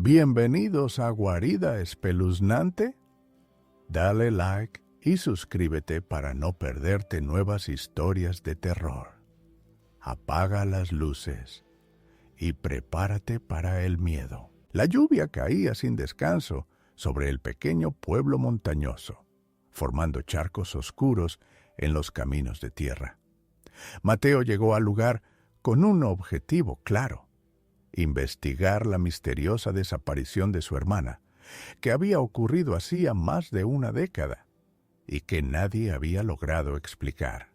Bienvenidos a Guarida Espeluznante. Dale like y suscríbete para no perderte nuevas historias de terror. Apaga las luces y prepárate para el miedo. La lluvia caía sin descanso sobre el pequeño pueblo montañoso, formando charcos oscuros en los caminos de tierra. Mateo llegó al lugar con un objetivo claro: investigar la misteriosa desaparición de su hermana, que había ocurrido hacía más de una década y que nadie había logrado explicar.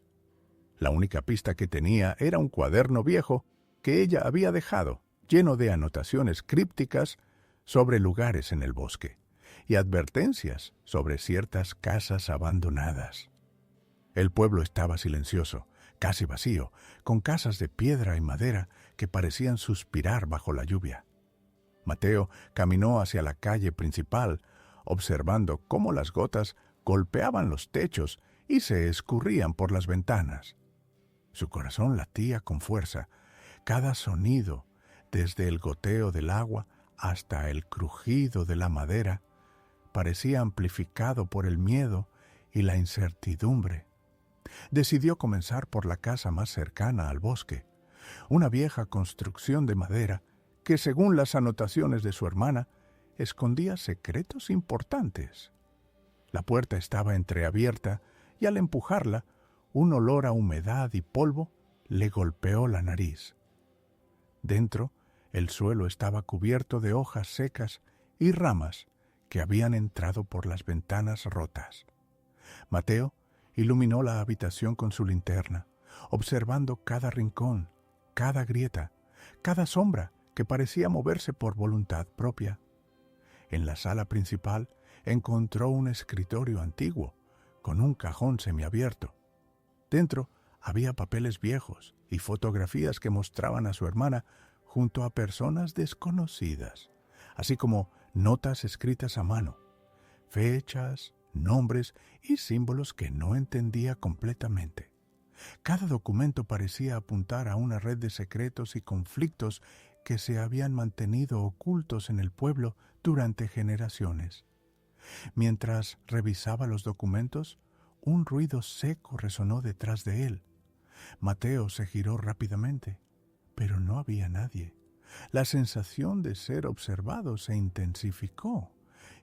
La única pista que tenía era un cuaderno viejo que ella había dejado, lleno de anotaciones crípticas sobre lugares en el bosque y advertencias sobre ciertas casas abandonadas. El pueblo estaba silencioso, casi vacío, con casas de piedra y madera que parecían suspirar bajo la lluvia. Mateo caminó hacia la calle principal, observando cómo las gotas golpeaban los techos y se escurrían por las ventanas. Su corazón latía con fuerza. Cada sonido, desde el goteo del agua hasta el crujido de la madera, parecía amplificado por el miedo y la incertidumbre. Decidió comenzar por la casa más cercana al bosque, una vieja construcción de madera que, según las anotaciones de su hermana, escondía secretos importantes. La puerta estaba entreabierta y al empujarla, un olor a humedad y polvo le golpeó la nariz. Dentro, el suelo estaba cubierto de hojas secas y ramas que habían entrado por las ventanas rotas. Mateo iluminó la habitación con su linterna, observando cada rincón, cada grieta, cada sombra que parecía moverse por voluntad propia. En la sala principal encontró un escritorio antiguo, con un cajón semiabierto. Dentro había papeles viejos y fotografías que mostraban a su hermana junto a personas desconocidas, así como notas escritas a mano, fechas, nombres y símbolos que no entendía completamente. Cada documento parecía apuntar a una red de secretos y conflictos que se habían mantenido ocultos en el pueblo durante generaciones. Mientras revisaba los documentos, un ruido seco resonó detrás de él. Mateo se giró rápidamente, pero no había nadie. La sensación de ser observado se intensificó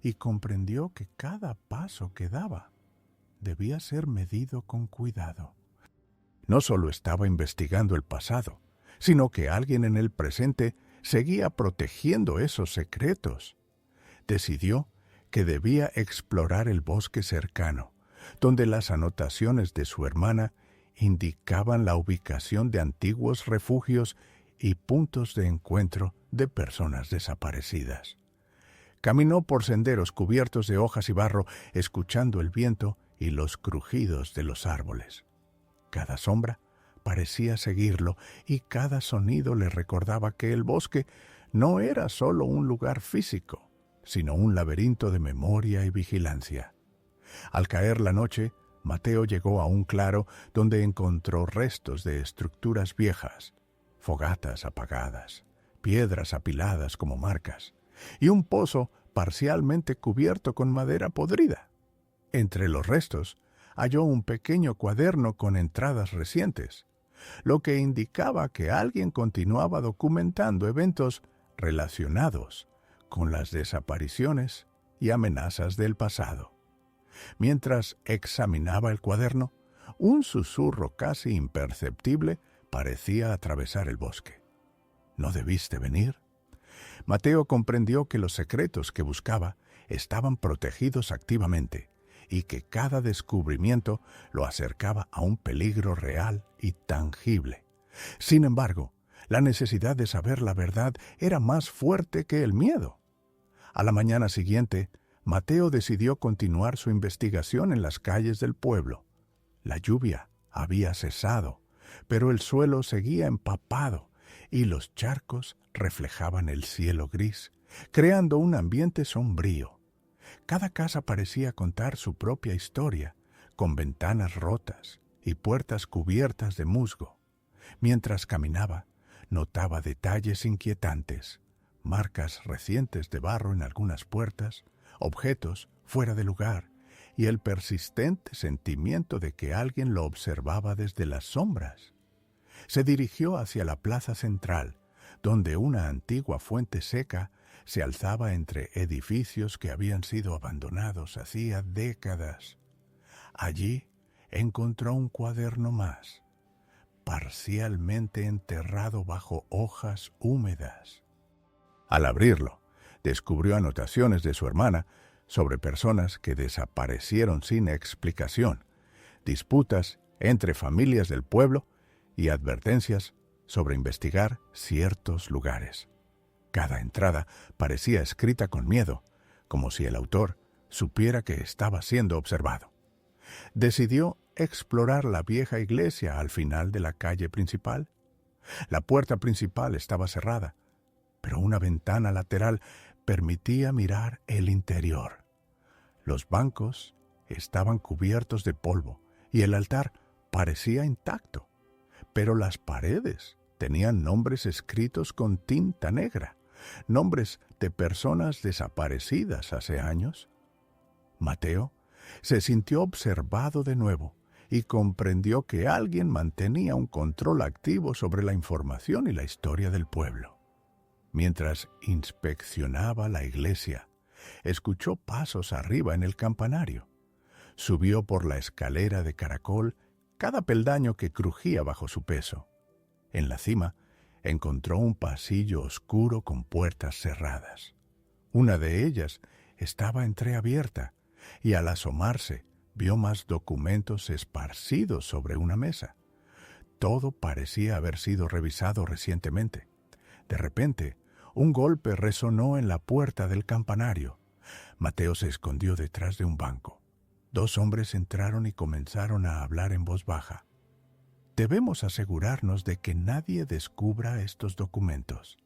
y comprendió que cada paso que daba debía ser medido con cuidado. No solo estaba investigando el pasado, sino que alguien en el presente seguía protegiendo esos secretos. Decidió que debía explorar el bosque cercano, donde las anotaciones de su hermana indicaban la ubicación de antiguos refugios y puntos de encuentro de personas desaparecidas. Caminó por senderos cubiertos de hojas y barro, escuchando el viento y los crujidos de los árboles. Cada sombra parecía seguirlo y cada sonido le recordaba que el bosque no era solo un lugar físico, sino un laberinto de memoria y vigilancia. Al caer la noche, Mateo llegó a un claro donde encontró restos de estructuras viejas, fogatas apagadas, piedras apiladas como marcas, y un pozo parcialmente cubierto con madera podrida. Entre los restos, halló un pequeño cuaderno con entradas recientes, lo que indicaba que alguien continuaba documentando eventos relacionados con las desapariciones y amenazas del pasado. Mientras examinaba el cuaderno, un susurro casi imperceptible parecía atravesar el bosque. ¿No debiste venir? Mateo comprendió que los secretos que buscaba estaban protegidos activamente y que cada descubrimiento lo acercaba a un peligro real y tangible. Sin embargo, la necesidad de saber la verdad era más fuerte que el miedo. A la mañana siguiente, Mateo decidió continuar su investigación en las calles del pueblo. La lluvia había cesado, pero el suelo seguía empapado y los charcos reflejaban el cielo gris, creando un ambiente sombrío. Cada casa parecía contar su propia historia, con ventanas rotas y puertas cubiertas de musgo. Mientras caminaba, notaba detalles inquietantes: marcas recientes de barro en algunas puertas, objetos fuera de lugar y el persistente sentimiento de que alguien lo observaba desde las sombras. Se dirigió hacia la plaza central, donde una antigua fuente seca se alzaba entre edificios que habían sido abandonados hacía décadas. Allí encontró un cuaderno más, parcialmente enterrado bajo hojas húmedas. Al abrirlo, descubrió anotaciones de su hermana sobre personas que desaparecieron sin explicación, disputas entre familias del pueblo y advertencias sobre investigar ciertos lugares. Cada entrada parecía escrita con miedo, como si el autor supiera que estaba siendo observado. Decidió explorar la vieja iglesia al final de la calle principal. La puerta principal estaba cerrada, pero una ventana lateral permitía mirar el interior. Los bancos estaban cubiertos de polvo y el altar parecía intacto, pero las paredes tenían nombres escritos con tinta negra, nombres de personas desaparecidas hace años. Mateo se sintió observado de nuevo y comprendió que alguien mantenía un control activo sobre la información y la historia del pueblo. Mientras inspeccionaba la iglesia, escuchó pasos arriba en el campanario. Subió por la escalera de caracol, cada peldaño que crujía bajo su peso. En la cima, encontró un pasillo oscuro con puertas cerradas. Una de ellas estaba entreabierta y al asomarse vio más documentos esparcidos sobre una mesa. Todo parecía haber sido revisado recientemente. De repente, un golpe resonó en la puerta del campanario. Mateo se escondió detrás de un banco. Dos hombres entraron y comenzaron a hablar en voz baja. Debemos asegurarnos de que nadie descubra estos documentos.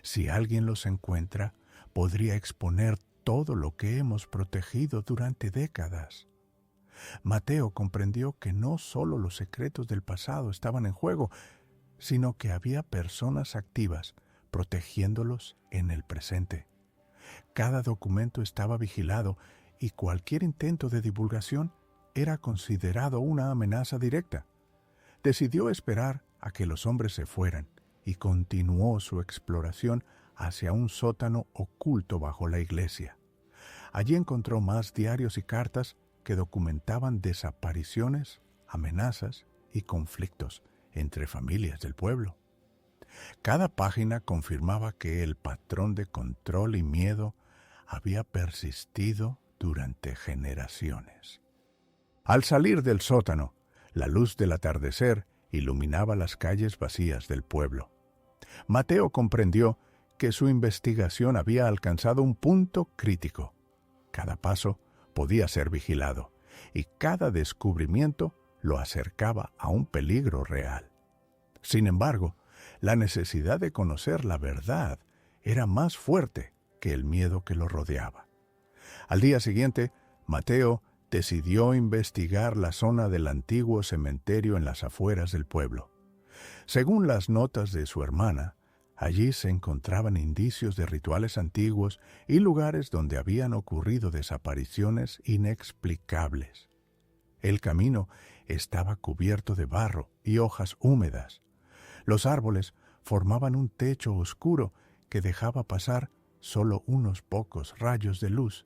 Si alguien los encuentra, podría exponer todo lo que hemos protegido durante décadas. Mateo comprendió que no solo los secretos del pasado estaban en juego, sino que había personas activas protegiéndolos en el presente. Cada documento estaba vigilado y cualquier intento de divulgación era considerado una amenaza directa. Decidió esperar a que los hombres se fueran y continuó su exploración hacia un sótano oculto bajo la iglesia. Allí encontró más diarios y cartas que documentaban desapariciones, amenazas y conflictos entre familias del pueblo. Cada página confirmaba que el patrón de control y miedo había persistido durante generaciones. Al salir del sótano, la luz del atardecer iluminaba las calles vacías del pueblo. Mateo comprendió que su investigación había alcanzado un punto crítico. Cada paso podía ser vigilado y cada descubrimiento lo acercaba a un peligro real. Sin embargo, la necesidad de conocer la verdad era más fuerte que el miedo que lo rodeaba. Al día siguiente, Mateo decidió investigar la zona del antiguo cementerio en las afueras del pueblo. Según las notas de su hermana, allí se encontraban indicios de rituales antiguos y lugares donde habían ocurrido desapariciones inexplicables. El camino estaba cubierto de barro y hojas húmedas. Los árboles formaban un techo oscuro que dejaba pasar solo unos pocos rayos de luz,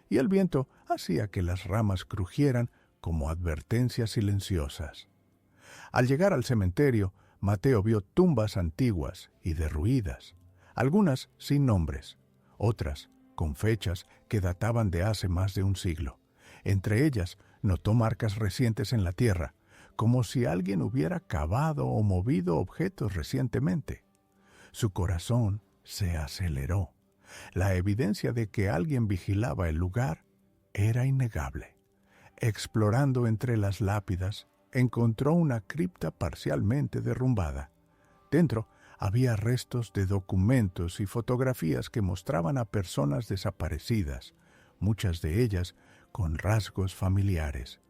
y el viento hacía que las ramas crujieran como advertencias silenciosas. Al llegar al cementerio, Mateo vio tumbas antiguas y derruidas, algunas sin nombres, otras con fechas que databan de hace más de un siglo. Entre ellas, notó marcas recientes en la tierra, como si alguien hubiera cavado o movido objetos recientemente. Su corazón se aceleró. La evidencia de que alguien vigilaba el lugar era innegable. Explorando entre las lápidas, encontró una cripta parcialmente derrumbada. Dentro había restos de documentos y fotografías que mostraban a personas desaparecidas, muchas de ellas con rasgos familiares.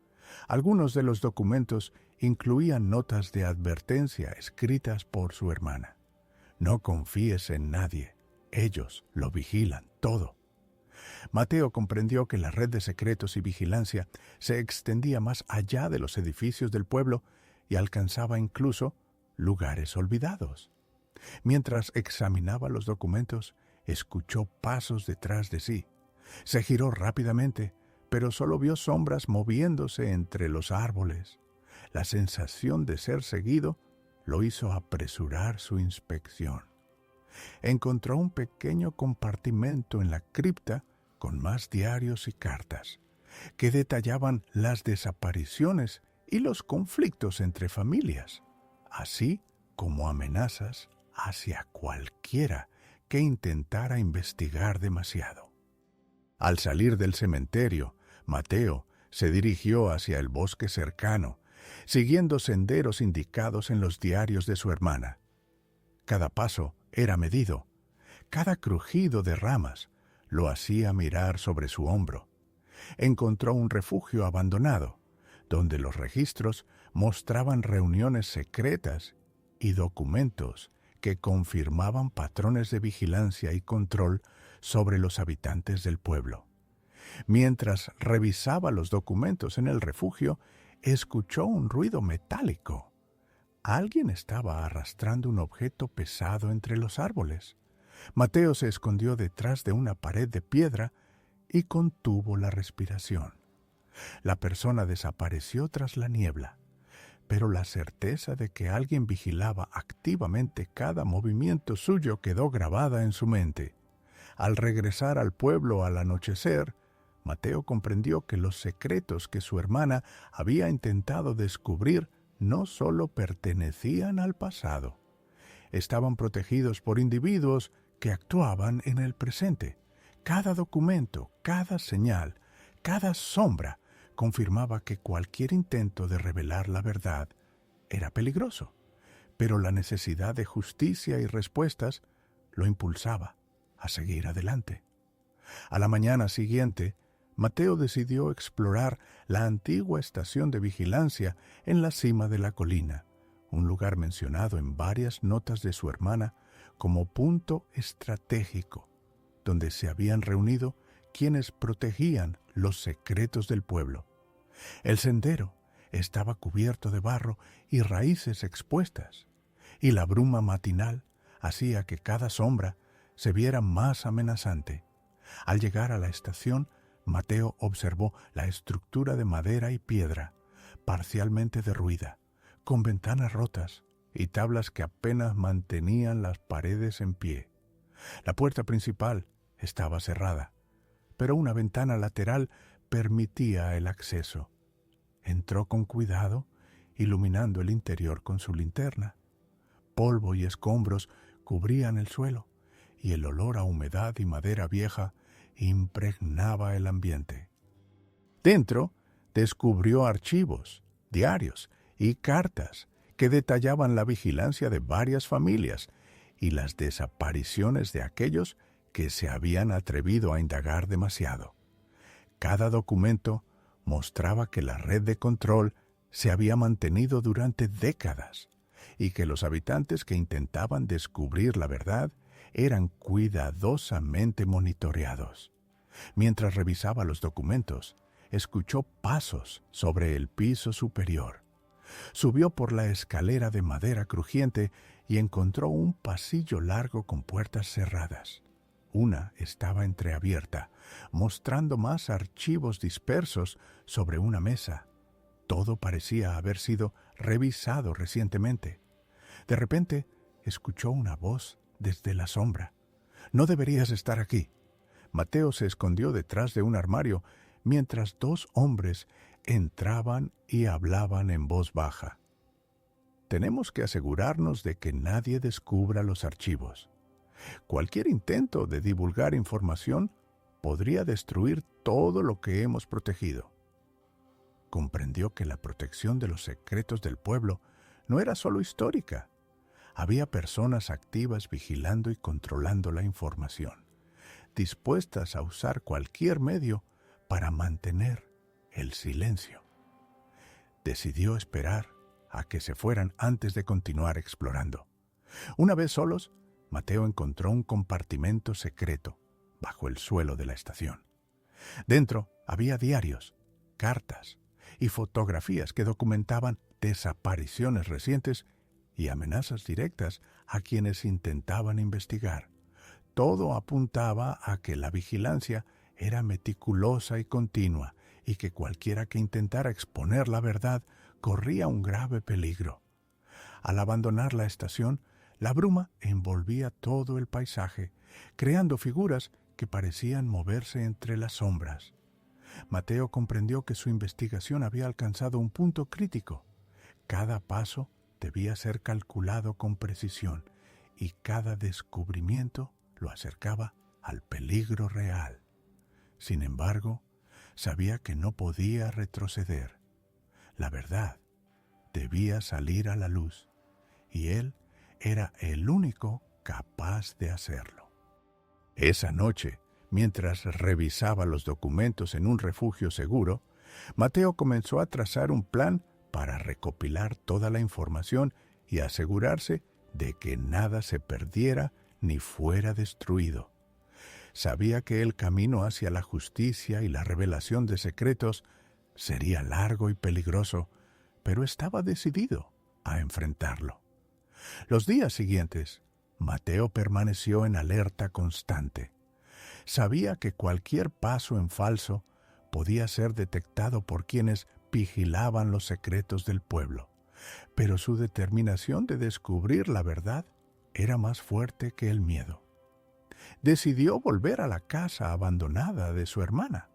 Algunos de los documentos incluían notas de advertencia escritas por su hermana. No confíes en nadie. Ellos lo vigilan todo. Mateo comprendió que la red de secretos y vigilancia se extendía más allá de los edificios del pueblo y alcanzaba incluso lugares olvidados. Mientras examinaba los documentos, escuchó pasos detrás de sí. Se giró rápidamente, pero solo vio sombras moviéndose entre los árboles. La sensación de ser seguido lo hizo apresurar su inspección. Encontró un pequeño compartimento en la cripta con más diarios y cartas, que detallaban las desapariciones y los conflictos entre familias, así como amenazas hacia cualquiera que intentara investigar demasiado. Al salir del cementerio, Mateo se dirigió hacia el bosque cercano, siguiendo senderos indicados en los diarios de su hermana. Cada paso era medido, cada crujido de ramas lo hacía mirar sobre su hombro. Encontró un refugio abandonado, donde los registros mostraban reuniones secretas y documentos que confirmaban patrones de vigilancia y control sobre los habitantes del pueblo. Mientras revisaba los documentos en el refugio, escuchó un ruido metálico. Alguien estaba arrastrando un objeto pesado entre los árboles. Mateo se escondió detrás de una pared de piedra y contuvo la respiración. La persona desapareció tras la niebla, pero la certeza de que alguien vigilaba activamente cada movimiento suyo quedó grabada en su mente. Al regresar al pueblo al anochecer, Mateo comprendió que los secretos que su hermana había intentado descubrir no solo pertenecían al pasado. Estaban protegidos por individuos que actuaban en el presente. Cada documento, cada señal, cada sombra confirmaba que cualquier intento de revelar la verdad era peligroso, pero la necesidad de justicia y respuestas lo impulsaba a seguir adelante. A la mañana siguiente, Mateo decidió explorar la antigua estación de vigilancia en la cima de la colina, un lugar mencionado en varias notas de su hermana como punto estratégico, donde se habían reunido quienes protegían los secretos del pueblo. El sendero estaba cubierto de barro y raíces expuestas, y la bruma matinal hacía que cada sombra se viera más amenazante. Al llegar a la estación, Mateo observó la estructura de madera y piedra, parcialmente derruida, con ventanas rotas y tablas que apenas mantenían las paredes en pie. La puerta principal estaba cerrada, pero una ventana lateral permitía el acceso. Entró con cuidado, iluminando el interior con su linterna. Polvo y escombros cubrían el suelo, y el olor a humedad y madera vieja impregnaba el ambiente. Dentro descubrió archivos, diarios y cartas que detallaban la vigilancia de varias familias y las desapariciones de aquellos que se habían atrevido a indagar demasiado. Cada documento mostraba que la red de control se había mantenido durante décadas y que los habitantes que intentaban descubrir la verdad eran cuidadosamente monitoreados. Mientras revisaba los documentos, escuchó pasos sobre el piso superior. Subió por la escalera de madera crujiente y encontró un pasillo largo con puertas cerradas. Una estaba entreabierta, mostrando más archivos dispersos sobre una mesa. Todo parecía haber sido revisado recientemente. De repente, escuchó una voz desde la sombra. «No deberías estar aquí». Mateo se escondió detrás de un armario mientras dos hombres entraban y hablaban en voz baja. «Tenemos que asegurarnos de que nadie descubra los archivos. Cualquier intento de divulgar información podría destruir todo lo que hemos protegido». Comprendió que la protección de los secretos del pueblo no era solo histórica. Había personas activas vigilando y controlando la información, dispuestas a usar cualquier medio para mantener el silencio. Decidió esperar a que se fueran antes de continuar explorando. Una vez solos, Mateo encontró un compartimento secreto bajo el suelo de la estación. Dentro había diarios, cartas y fotografías que documentaban desapariciones recientes y amenazas directas a quienes intentaban investigar. Todo apuntaba a que la vigilancia era meticulosa y continua y que cualquiera que intentara exponer la verdad corría un grave peligro. Al abandonar la estación, la bruma envolvía todo el paisaje, creando figuras que parecían moverse entre las sombras. Mateo comprendió que su investigación había alcanzado un punto crítico. Cada paso debía ser calculado con precisión y cada descubrimiento lo acercaba al peligro real. Sin embargo, sabía que no podía retroceder. La verdad debía salir a la luz y él era el único capaz de hacerlo. Esa noche, mientras revisaba los documentos en un refugio seguro, Mateo comenzó a trazar un plan para recopilar toda la información y asegurarse de que nada se perdiera ni fuera destruido. Sabía que el camino hacia la justicia y la revelación de secretos sería largo y peligroso, pero estaba decidido a enfrentarlo. Los días siguientes, Mateo permaneció en alerta constante. Sabía que cualquier paso en falso podía ser detectado por quienes vigilaban los secretos del pueblo, pero su determinación de descubrir la verdad era más fuerte que el miedo. Decidió volver a la casa abandonada de su hermana,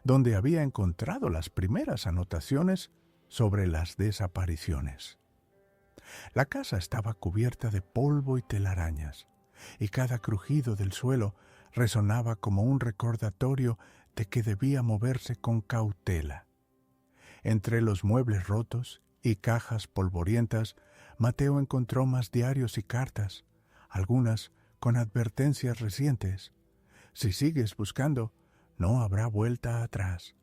donde había encontrado las primeras anotaciones sobre las desapariciones. La casa estaba cubierta de polvo y telarañas, y cada crujido del suelo resonaba como un recordatorio de que debía moverse con cautela. Entre los muebles rotos y cajas polvorientas, Mateo encontró más diarios y cartas, algunas con advertencias recientes. Si sigues buscando, no habrá vuelta atrás.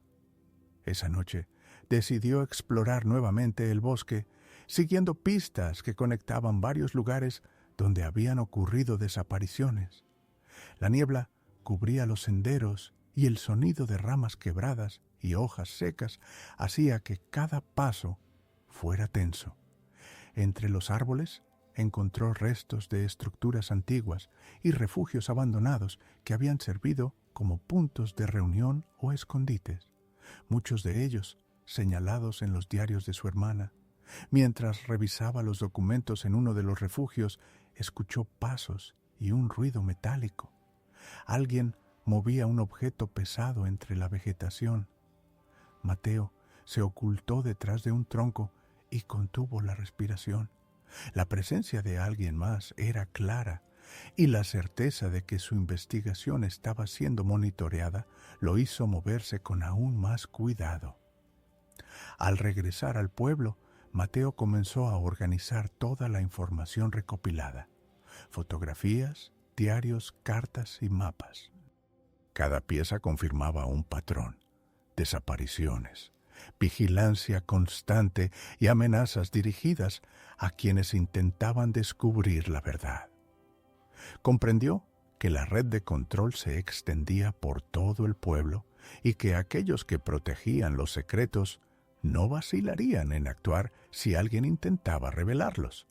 Esa noche decidió explorar nuevamente el bosque, siguiendo pistas que conectaban varios lugares donde habían ocurrido desapariciones. La niebla cubría los senderos y el sonido de ramas quebradas y hojas secas hacía que cada paso fuera tenso. Entre los árboles encontró restos de estructuras antiguas y refugios abandonados que habían servido como puntos de reunión o escondites, muchos de ellos señalados en los diarios de su hermana. Mientras revisaba los documentos en uno de los refugios, escuchó pasos y un ruido metálico. Alguien movía un objeto pesado entre la vegetación. Mateo se ocultó detrás de un tronco y contuvo la respiración. La presencia de alguien más era clara, y la certeza de que su investigación estaba siendo monitoreada lo hizo moverse con aún más cuidado. Al regresar al pueblo, Mateo comenzó a organizar toda la información recopilada: fotografías, diarios, cartas y mapas. Cada pieza confirmaba un patrón: desapariciones, vigilancia constante y amenazas dirigidas a quienes intentaban descubrir la verdad. Comprendió que la red de control se extendía por todo el pueblo y que aquellos que protegían los secretos no vacilarían en actuar si alguien intentaba revelarlos.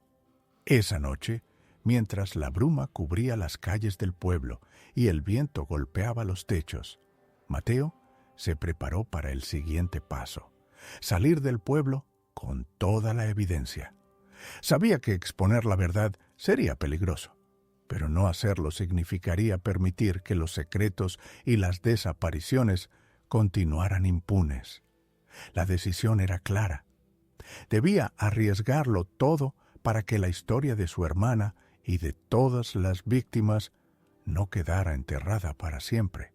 Esa noche, mientras la bruma cubría las calles del pueblo y el viento golpeaba los techos, Mateo se preparó para el siguiente paso: salir del pueblo con toda la evidencia. Sabía que exponer la verdad sería peligroso, pero no hacerlo significaría permitir que los secretos y las desapariciones continuaran impunes. La decisión era clara. Debía arriesgarlo todo para que la historia de su hermana y de todas las víctimas no quedara enterrada para siempre.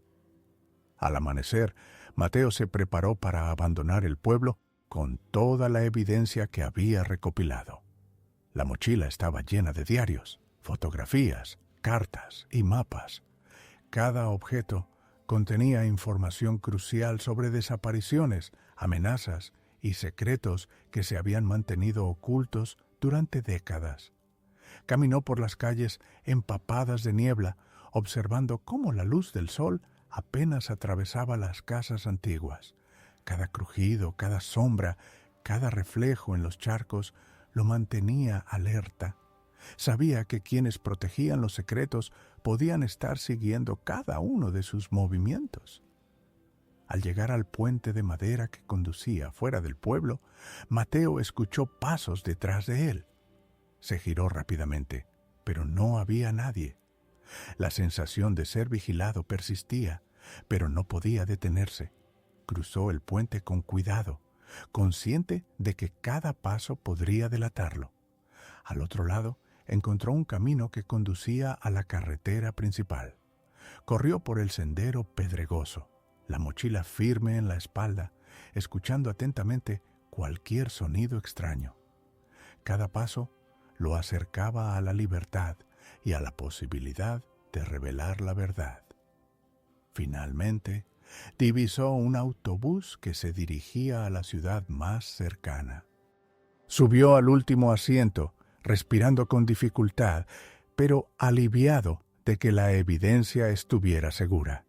Al amanecer, Mateo se preparó para abandonar el pueblo con toda la evidencia que había recopilado. La mochila estaba llena de diarios, fotografías, cartas y mapas. Cada objeto contenía información crucial sobre desapariciones, amenazas y secretos que se habían mantenido ocultos durante décadas. Caminó por las calles empapadas de niebla, observando cómo la luz del sol apenas atravesaba las casas antiguas. Cada crujido, cada sombra, cada reflejo en los charcos lo mantenía alerta. Sabía que quienes protegían los secretos podían estar siguiendo cada uno de sus movimientos. Al llegar al puente de madera que conducía fuera del pueblo, Mateo escuchó pasos detrás de él. Se giró rápidamente, pero no había nadie. La sensación de ser vigilado persistía, pero no podía detenerse. Cruzó el puente con cuidado, consciente de que cada paso podría delatarlo. Al otro lado, encontró un camino que conducía a la carretera principal. Corrió por el sendero pedregoso, la mochila firme en la espalda, escuchando atentamente cualquier sonido extraño. Cada paso lo acercaba a la libertad y a la posibilidad de revelar la verdad. Finalmente, divisó un autobús que se dirigía a la ciudad más cercana. Subió al último asiento, respirando con dificultad, pero aliviado de que la evidencia estuviera segura.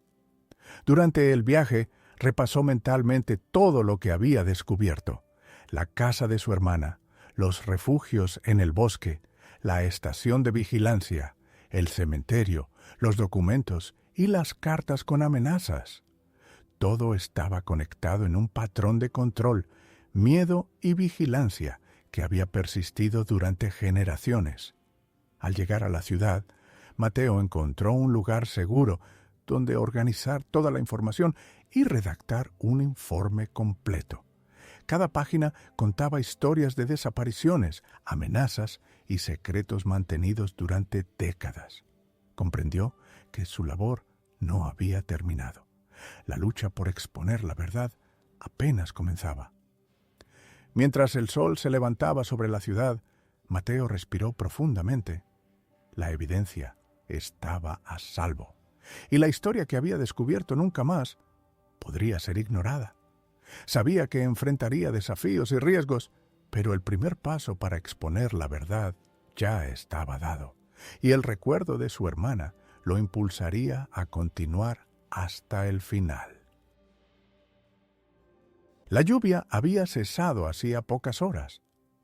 Durante el viaje, repasó mentalmente todo lo que había descubierto: la casa de su hermana, los refugios en el bosque, la estación de vigilancia, el cementerio, los documentos y las cartas con amenazas. Todo estaba conectado en un patrón de control, miedo y vigilancia que había persistido durante generaciones. Al llegar a la ciudad, Mateo encontró un lugar seguro donde organizar toda la información y redactar un informe completo. Cada página contaba historias de desapariciones, amenazas y secretos mantenidos durante décadas. Comprendió que su labor no había terminado. La lucha por exponer la verdad apenas comenzaba. Mientras el sol se levantaba sobre la ciudad, Mateo respiró profundamente. La evidencia estaba a salvo, y la historia que había descubierto nunca más podría ser ignorada. Sabía que enfrentaría desafíos y riesgos, pero el primer paso para exponer la verdad ya estaba dado, y el recuerdo de su hermana lo impulsaría a continuar hasta el final. La lluvia había cesado hacía pocas horas,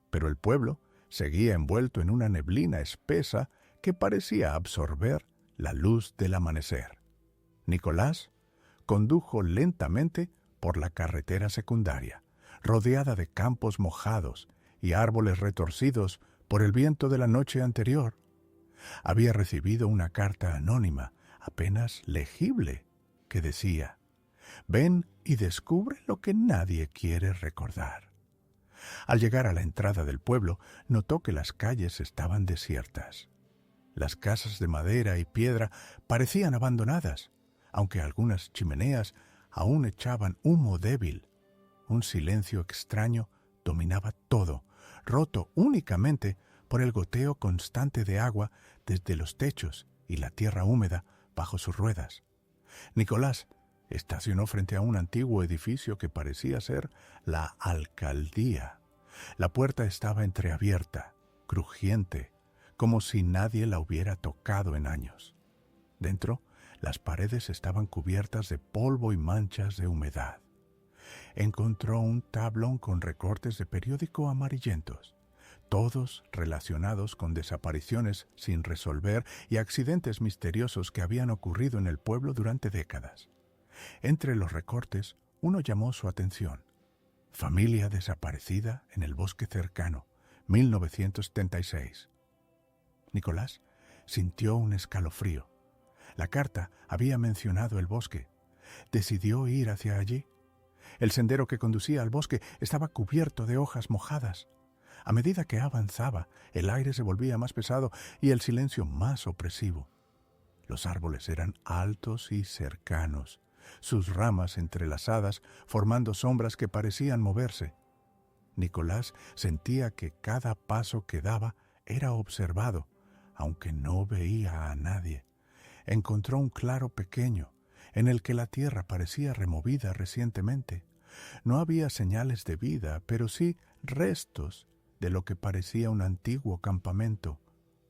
pero el pueblo seguía envuelto en una neblina espesa que parecía absorber la luz del amanecer. Nicolás condujo lentamente por la carretera secundaria, rodeada de campos mojados y árboles retorcidos por el viento de la noche anterior. Había recibido una carta anónima, apenas legible, que decía: «Ven y descubre lo que nadie quiere recordar». Al llegar a la entrada del pueblo, notó que las calles estaban desiertas. Las casas de madera y piedra parecían abandonadas, aunque algunas chimeneas aún echaban humo débil. Un silencio extraño dominaba todo, roto únicamente por el goteo constante de agua desde los techos y la tierra húmeda bajo sus ruedas. Nicolás estacionó frente a un antiguo edificio que parecía ser la alcaldía. La puerta estaba entreabierta, crujiente, como si nadie la hubiera tocado en años. Dentro, las paredes estaban cubiertas de polvo y manchas de humedad. Encontró un tablón con recortes de periódico amarillentos, todos relacionados con desapariciones sin resolver y accidentes misteriosos que habían ocurrido en el pueblo durante décadas. Entre los recortes, uno llamó su atención: «Familia desaparecida en el bosque cercano, 1976». Nicolás sintió un escalofrío. La carta había mencionado el bosque. Decidió ir hacia allí. El sendero que conducía al bosque estaba cubierto de hojas mojadas. A medida que avanzaba, el aire se volvía más pesado y el silencio más opresivo. Los árboles eran altos y cercanos, sus ramas entrelazadas formando sombras que parecían moverse. Nicolás sentía que cada paso que daba era observado, aunque no veía a nadie. Encontró un claro pequeño, en el que la tierra parecía removida recientemente. No había señales de vida, pero sí restos de lo que parecía un antiguo campamento.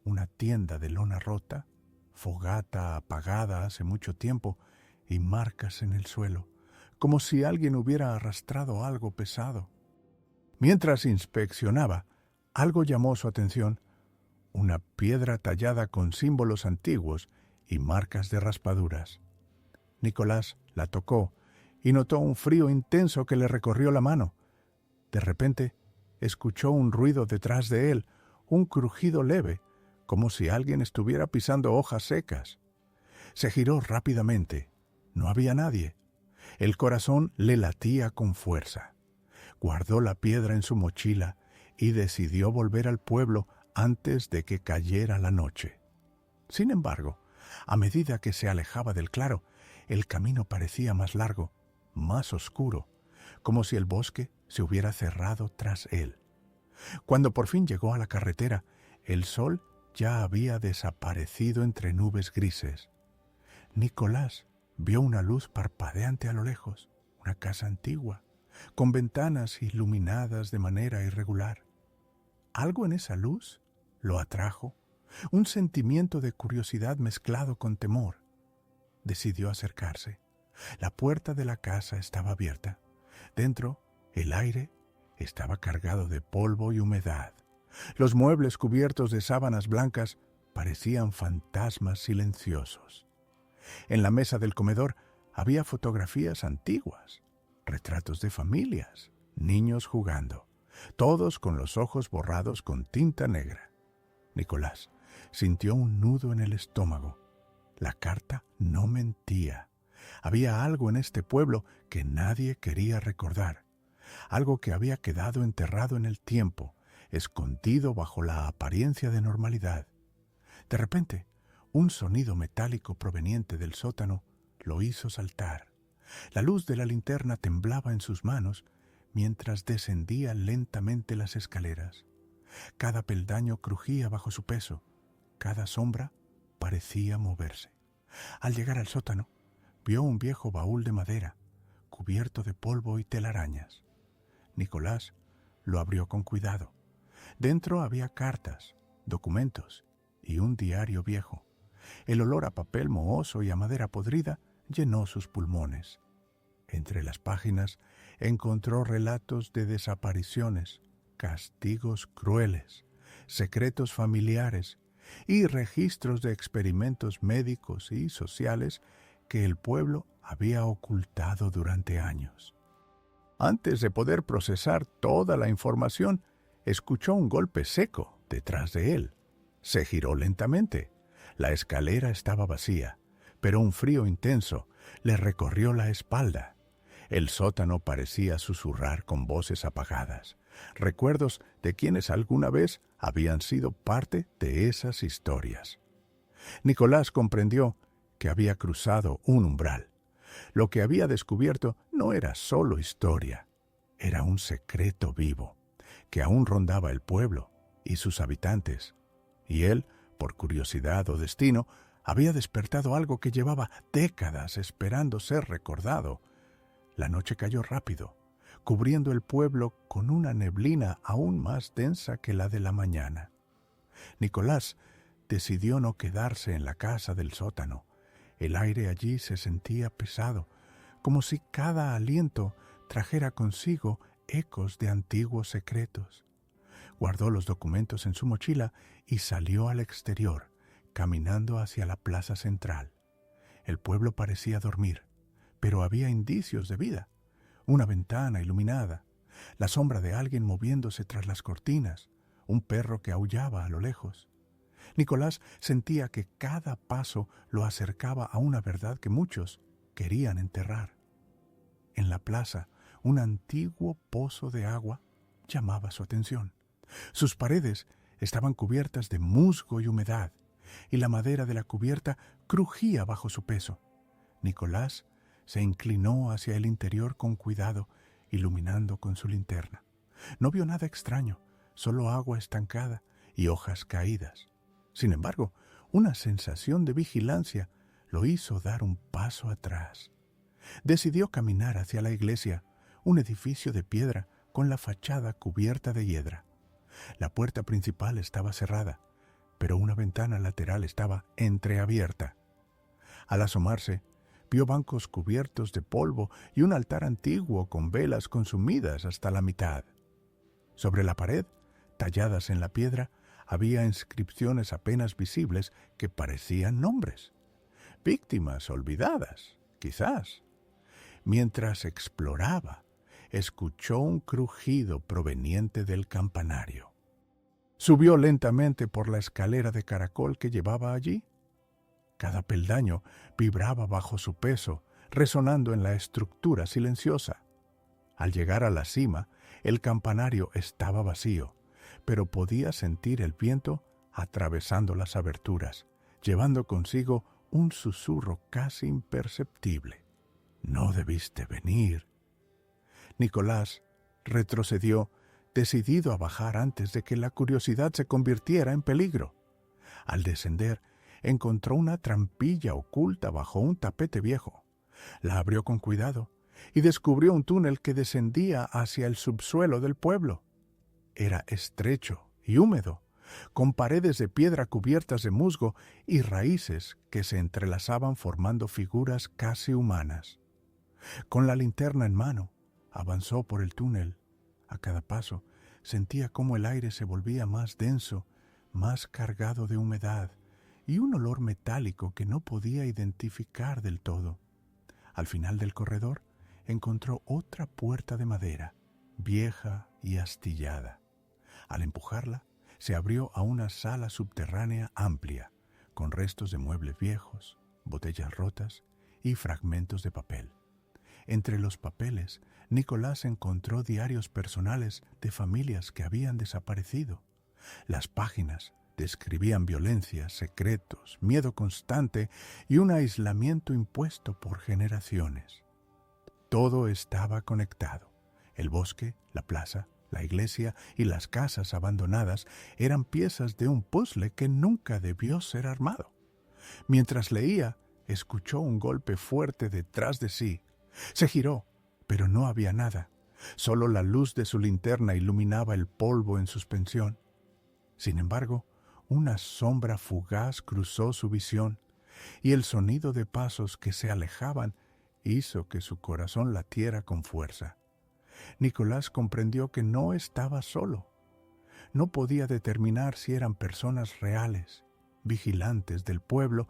una tienda de lona rota, fogata apagada hace mucho tiempo y marcas en el suelo, como si alguien hubiera arrastrado algo pesado. Mientras inspeccionaba, algo llamó su atención: una piedra tallada con símbolos antiguos y marcas de raspaduras. Nicolás la tocó y notó un frío intenso que le recorrió la mano. De repente, escuchó un ruido detrás de él, un crujido leve, como si alguien estuviera pisando hojas secas. Se giró rápidamente. No había nadie. El corazón le latía con fuerza. Guardó la piedra en su mochila y decidió volver al pueblo antes de que cayera la noche. Sin embargo, a medida que se alejaba del claro, el camino parecía más largo, más oscuro, como si el bosque se hubiera cerrado tras él. Cuando por fin llegó a la carretera, el sol ya había desaparecido entre nubes grises. Nicolás vio una luz parpadeante a lo lejos, una casa antigua, con ventanas iluminadas de manera irregular. Algo en esa luz lo atrajo, un sentimiento de curiosidad mezclado con temor. Decidió acercarse. La puerta de la casa estaba abierta. Dentro, el aire estaba cargado de polvo y humedad. Los muebles cubiertos de sábanas blancas parecían fantasmas silenciosos. En la mesa del comedor había fotografías antiguas, retratos de familias, niños jugando, todos con los ojos borrados con tinta negra. Nicolás sintió un nudo en el estómago. La carta no mentía. Había algo en este pueblo que nadie quería recordar, algo que había quedado enterrado en el tiempo, escondido bajo la apariencia de normalidad. De repente, un sonido metálico proveniente del sótano lo hizo saltar. La luz de la linterna temblaba en sus manos mientras descendía lentamente las escaleras. Cada peldaño crujía bajo su peso, cada sombra parecía moverse. Al llegar al sótano, vio un viejo baúl de madera, cubierto de polvo y telarañas. Nicolás lo abrió con cuidado. Dentro había cartas, documentos y un diario viejo. El olor a papel mohoso y a madera podrida llenó sus pulmones. Entre las páginas encontró relatos de desapariciones, castigos crueles, secretos familiares y registros de experimentos médicos y sociales que el pueblo había ocultado durante años. Antes de poder procesar toda la información, escuchó un golpe seco detrás de él. Se giró lentamente. La escalera estaba vacía, pero un frío intenso le recorrió la espalda. El sótano parecía susurrar con voces apagadas, recuerdos de quienes alguna vez habían sido parte de esas historias. Nicolás comprendió que había cruzado un umbral. Lo que había descubierto no era solo historia, era un secreto vivo, que aún rondaba el pueblo y sus habitantes. Y él, por curiosidad o destino, había despertado algo que llevaba décadas esperando ser recordado. La noche cayó rápido, cubriendo el pueblo con una neblina aún más densa que la de la mañana. Nicolás decidió no quedarse en la casa del sótano. El aire allí se sentía pesado, como si cada aliento trajera consigo ecos de antiguos secretos. Guardó los documentos en su mochila y salió al exterior, caminando hacia la plaza central. El pueblo parecía dormir, pero había indicios de vida. Una ventana iluminada, la sombra de alguien moviéndose tras las cortinas, un perro que aullaba a lo lejos. Nicolás sentía que cada paso lo acercaba a una verdad que muchos querían enterrar. En la plaza, un antiguo pozo de agua llamaba su atención. Sus paredes estaban cubiertas de musgo y humedad, y la madera de la cubierta crujía bajo su peso. Nicolás se inclinó hacia el interior con cuidado, iluminando con su linterna. No vio nada extraño, solo agua estancada y hojas caídas. Sin embargo, una sensación de vigilancia lo hizo dar un paso atrás. Decidió caminar hacia la iglesia, un edificio de piedra con la fachada cubierta de hiedra. La puerta principal estaba cerrada, pero una ventana lateral estaba entreabierta. Al asomarse, vio bancos cubiertos de polvo y un altar antiguo con velas consumidas hasta la mitad. Sobre la pared, talladas en la piedra, había inscripciones apenas visibles que parecían nombres. Víctimas olvidadas, quizás. Mientras exploraba, escuchó un crujido proveniente del campanario. Subió lentamente por la escalera de caracol que llevaba allí. Cada peldaño vibraba bajo su peso, resonando en la estructura silenciosa. Al llegar a la cima, el campanario estaba vacío, pero podía sentir el viento atravesando las aberturas, llevando consigo un susurro casi imperceptible. «No debiste venir». Nicolás retrocedió, decidido a bajar antes de que la curiosidad se convirtiera en peligro. Al descender, encontró una trampilla oculta bajo un tapete viejo. La abrió con cuidado y descubrió un túnel que descendía hacia el subsuelo del pueblo. Era estrecho y húmedo, con paredes de piedra cubiertas de musgo y raíces que se entrelazaban formando figuras casi humanas. Con la linterna en mano, avanzó por el túnel. A cada paso, sentía cómo el aire se volvía más denso, más cargado de humedad y un olor metálico que no podía identificar del todo. Al final del corredor, encontró otra puerta de madera, vieja y astillada. Al empujarla, se abrió a una sala subterránea amplia, con restos de muebles viejos, botellas rotas y fragmentos de papel. Entre los papeles, Nicolás encontró diarios personales de familias que habían desaparecido. Las páginas describían violencia, secretos, miedo constante y un aislamiento impuesto por generaciones. Todo estaba conectado. El bosque, la plaza, la iglesia y las casas abandonadas eran piezas de un puzzle que nunca debió ser armado. Mientras leía, escuchó un golpe fuerte detrás de sí. Se giró, pero no había nada. Solo la luz de su linterna iluminaba el polvo en suspensión. Sin embargo, una sombra fugaz cruzó su visión, y el sonido de pasos que se alejaban hizo que su corazón latiera con fuerza. Nicolás comprendió que no estaba solo. No podía determinar si eran personas reales, vigilantes del pueblo,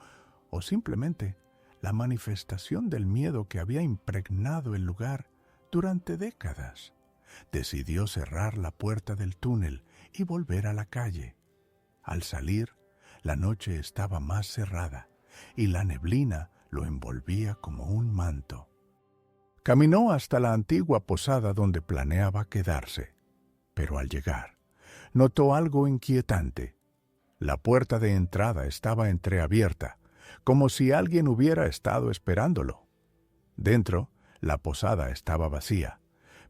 o simplemente la manifestación del miedo que había impregnado el lugar durante décadas. Decidió cerrar la puerta del túnel y volver a la calle. Al salir, la noche estaba más cerrada y la neblina lo envolvía como un manto. Caminó hasta la antigua posada donde planeaba quedarse, pero al llegar, notó algo inquietante. La puerta de entrada estaba entreabierta, como si alguien hubiera estado esperándolo. Dentro, la posada estaba vacía,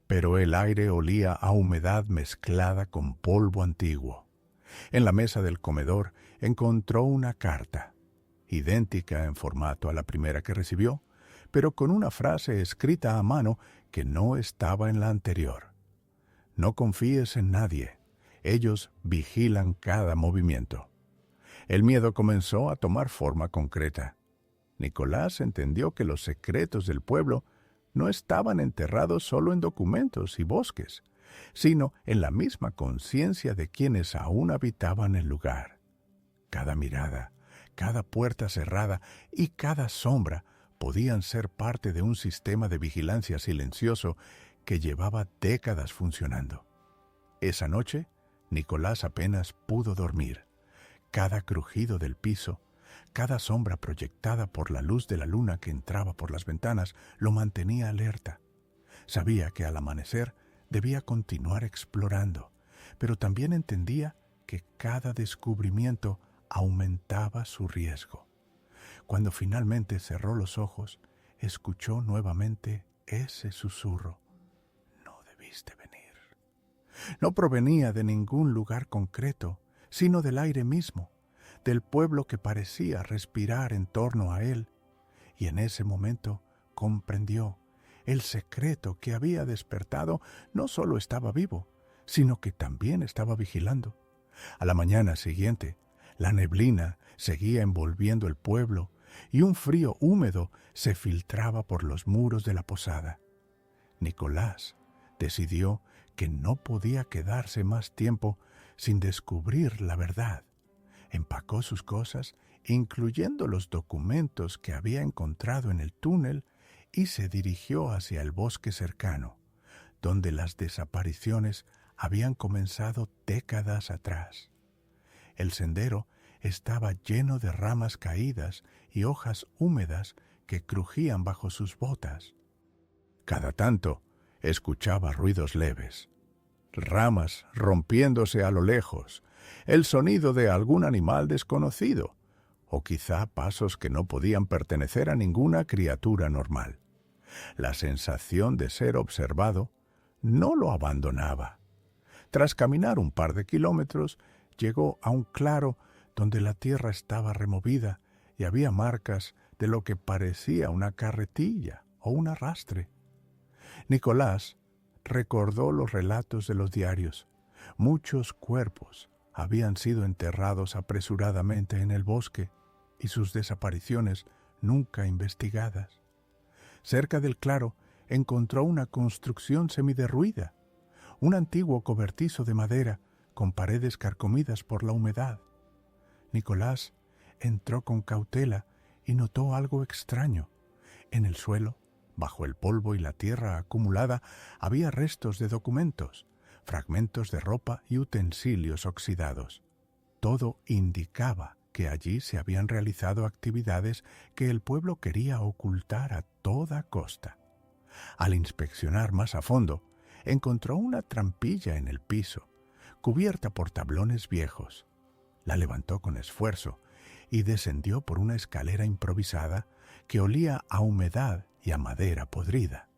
pero el aire olía a humedad mezclada con polvo antiguo. En la mesa del comedor encontró una carta, idéntica en formato a la primera que recibió, pero con una frase escrita a mano que no estaba en la anterior. No confíes en nadie, ellos vigilan cada movimiento. El miedo comenzó a tomar forma concreta. Nicolás entendió que los secretos del pueblo no estaban enterrados solo en documentos y bosques, sino en la misma conciencia de quienes aún habitaban el lugar. Cada mirada, cada puerta cerrada y cada sombra podían ser parte de un sistema de vigilancia silencioso que llevaba décadas funcionando. Esa noche, Nicolás apenas pudo dormir. Cada crujido del piso, cada sombra proyectada por la luz de la luna que entraba por las ventanas, lo mantenía alerta. Sabía que al amanecer debía continuar explorando, pero también entendía que cada descubrimiento aumentaba su riesgo. Cuando finalmente cerró los ojos, escuchó nuevamente ese susurro. «No debiste venir». No provenía de ningún lugar concreto, sino del aire mismo, del pueblo que parecía respirar en torno a él, y en ese momento comprendió el secreto que había despertado no solo estaba vivo, sino que también estaba vigilando. A la mañana siguiente, La neblina seguía envolviendo el pueblo y un frío húmedo se filtraba por los muros de la posada. Nicolás decidió que no podía quedarse más tiempo sin descubrir la verdad. Empacó sus cosas, incluyendo los documentos que había encontrado en el túnel, y se dirigió hacia el bosque cercano, donde las desapariciones habían comenzado décadas atrás. El sendero estaba lleno de ramas caídas y hojas húmedas que crujían bajo sus botas. Cada tanto escuchaba ruidos leves, ramas rompiéndose a lo lejos, el sonido de algún animal desconocido, o quizá pasos que no podían pertenecer a ninguna criatura normal. La sensación de ser observado no lo abandonaba. Tras caminar un par de kilómetros, llegó a un claro donde la tierra estaba removida y había marcas de lo que parecía una carretilla o un arrastre. Nicolás recordó los relatos de los diarios. Muchos cuerpos habían sido enterrados apresuradamente en el bosque y sus desapariciones nunca investigadas. Cerca del claro encontró una construcción semiderruida, un antiguo cobertizo de madera con paredes carcomidas por la humedad. Nicolás entró con cautela y notó algo extraño. En el suelo, bajo el polvo y la tierra acumulada, había restos de documentos, fragmentos de ropa y utensilios oxidados. Todo indicaba que allí se habían realizado actividades que el pueblo quería ocultar a toda costa. Al inspeccionar más a fondo, encontró una trampilla en el piso, cubierta por tablones viejos. La levantó con esfuerzo y descendió por una escalera improvisada que olía a humedad y a madera podrida.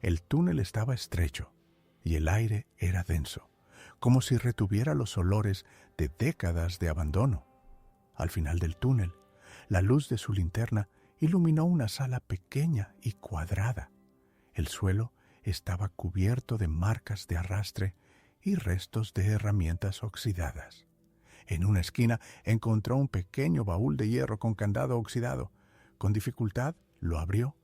El túnel estaba estrecho y el aire era denso, como si retuviera los olores de décadas de abandono. Al final del túnel, la luz de su linterna iluminó una sala pequeña y cuadrada. El suelo estaba cubierto de marcas de arrastre y restos de herramientas oxidadas. En una esquina encontró un pequeño baúl de hierro con candado oxidado. Con dificultad lo abrió.